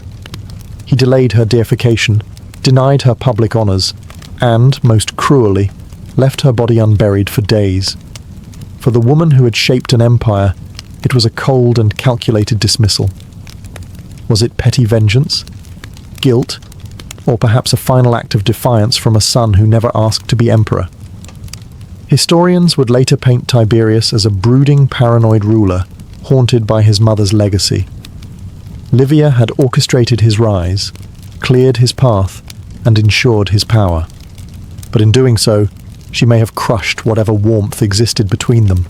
Speaker 1: He delayed her deification, denied her public honours, and, most cruelly, left her body unburied for days. For the woman who had shaped an empire, it was a cold and calculated dismissal. Was it petty vengeance? Guilt? Or perhaps a final act of defiance from a son who never asked to be emperor? Historians would later paint Tiberius as a brooding, paranoid ruler, haunted by his mother's legacy. Livia had orchestrated his rise, cleared his path, and ensured his power. But in doing so, she may have crushed whatever warmth existed between them.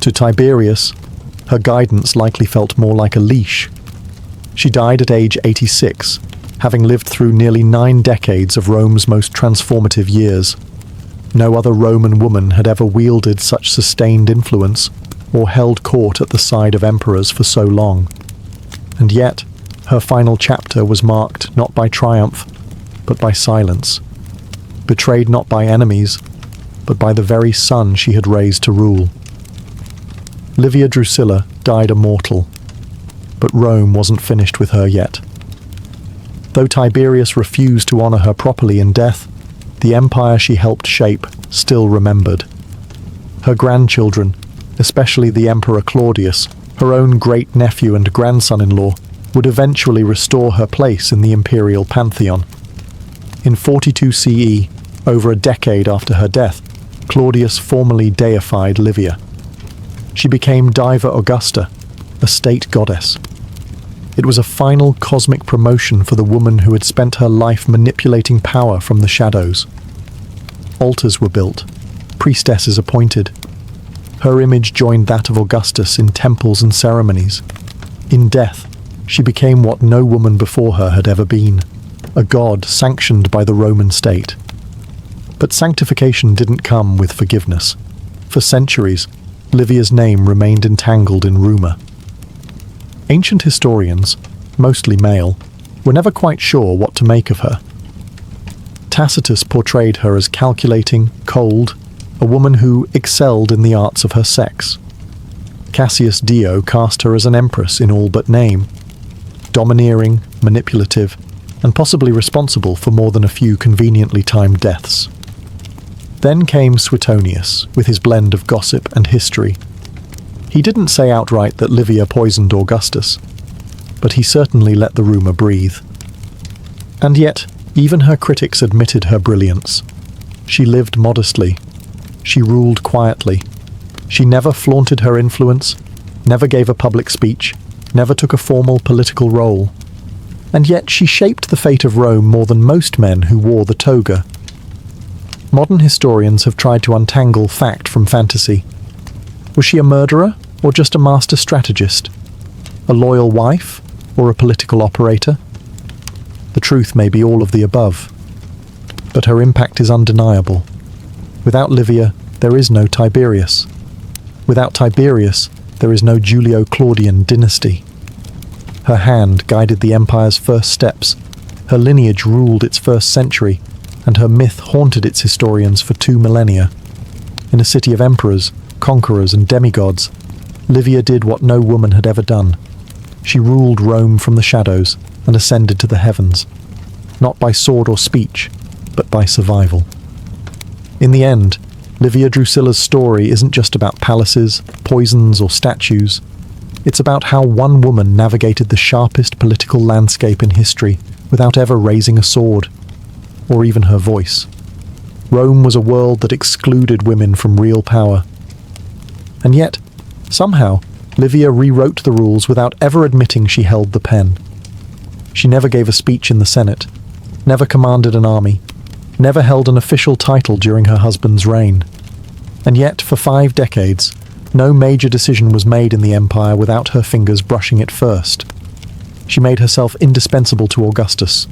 Speaker 1: To Tiberius, her guidance likely felt more like a leash. She died at age 86, having lived through nearly 9 decades of Rome's most transformative years. No other Roman woman had ever wielded such sustained influence or held court at the side of emperors for so long. And yet, her final chapter was marked not by triumph, but by silence. Betrayed not by enemies, but by the very son she had raised to rule. Livia Drusilla died a mortal, but Rome wasn't finished with her yet. Though Tiberius refused to honour her properly in death, the empire she helped shape still remembered. Her grandchildren, especially the Emperor Claudius, her own great-nephew and grandson-in-law, would eventually restore her place in the imperial pantheon. In 42 CE, over a decade after her death, Claudius formally deified Livia. She became Diva Augusta, a state goddess. It was a final cosmic promotion for the woman who had spent her life manipulating power from the shadows. Altars were built, priestesses appointed. Her image joined that of Augustus in temples and ceremonies. In death, she became what no woman before her had ever been, a god sanctioned by the Roman state. But sanctification didn't come with forgiveness. For centuries, Livia's name remained entangled in rumour. Ancient historians, mostly male, were never quite sure what to make of her. Tacitus portrayed her as calculating, cold, a woman who excelled in the arts of her sex. Cassius Dio cast her as an empress in all but name, domineering, manipulative, and possibly responsible for more than a few conveniently timed deaths. Then came Suetonius, with his blend of gossip and history. He didn't say outright that Livia poisoned Augustus, but he certainly let the rumour breathe. And yet, even her critics admitted her brilliance. She lived modestly. She ruled quietly. She never flaunted her influence, never gave a public speech, never took a formal political role. And yet she shaped the fate of Rome more than most men who wore the toga. Modern historians have tried to untangle fact from fantasy. Was she a murderer, or just a master strategist? A loyal wife, or a political operator? The truth may be all of the above. But her impact is undeniable. Without Livia, there is no Tiberius. Without Tiberius, there is no Julio-Claudian dynasty. Her hand guided the empire's first steps, Her lineage ruled its first century, and her myth haunted its historians for 2 millennia. In a city of emperors, conquerors, and demigods, Livia did what no woman had ever done. She ruled Rome from the shadows and ascended to the heavens, not by sword or speech, but by survival. In the end, Livia Drusilla's story isn't just about palaces, poisons, or statues. It's about how one woman navigated the sharpest political landscape in history without ever raising a sword, or even her voice. Rome was a world that excluded women from real power. And yet, somehow, Livia rewrote the rules without ever admitting she held the pen. She never gave a speech in the Senate, never commanded an army, never held an official title during her husband's reign. And yet, for 5 decades, no major decision was made in the empire without her fingers brushing it first. She made herself indispensable to Augustus,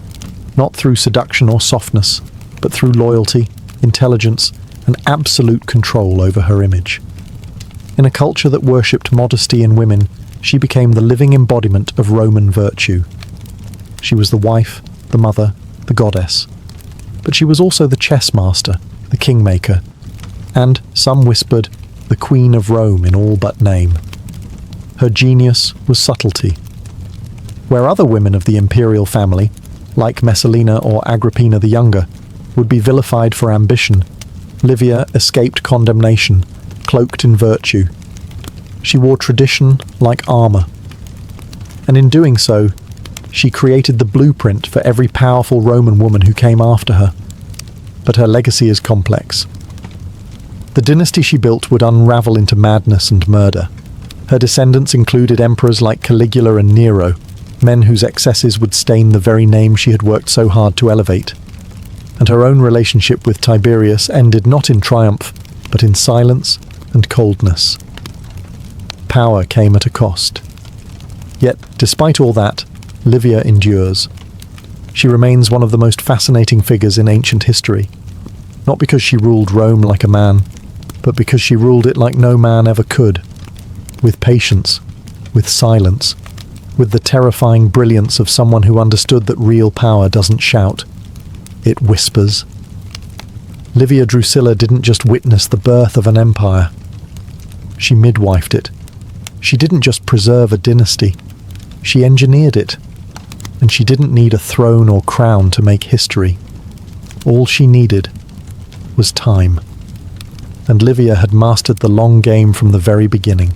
Speaker 1: not through seduction or softness, but through loyalty, intelligence, and absolute control over her image. In a culture that worshipped modesty in women, she became the living embodiment of Roman virtue. She was the wife, the mother, the goddess. But she was also the chess master, the kingmaker, and, some whispered, the Queen of Rome in all but name. Her genius was subtlety. Where other women of the imperial family, like Messalina or Agrippina the Younger, would be vilified for ambition, Livia escaped condemnation, cloaked in virtue. She wore tradition like armor. And in doing so, she created the blueprint for every powerful Roman woman who came after her. But her legacy is complex. The dynasty she built would unravel into madness and murder. Her descendants included emperors like Caligula and Nero, men whose excesses would stain the very name she had worked so hard to elevate. And her own relationship with Tiberius ended not in triumph, but in silence and coldness. Power came at a cost. Yet, despite all that, Livia endures. She remains one of the most fascinating figures in ancient history, not because she ruled Rome like a man, but because she ruled it like no man ever could, with patience, with silence, with the terrifying brilliance of someone who understood that real power doesn't shout, it whispers. Livia Drusilla didn't just witness the birth of an empire. She midwifed it. She didn't just preserve a dynasty. She engineered it. And she didn't need a throne or crown to make history. All she needed was time. And Livia had mastered the long game from the very beginning.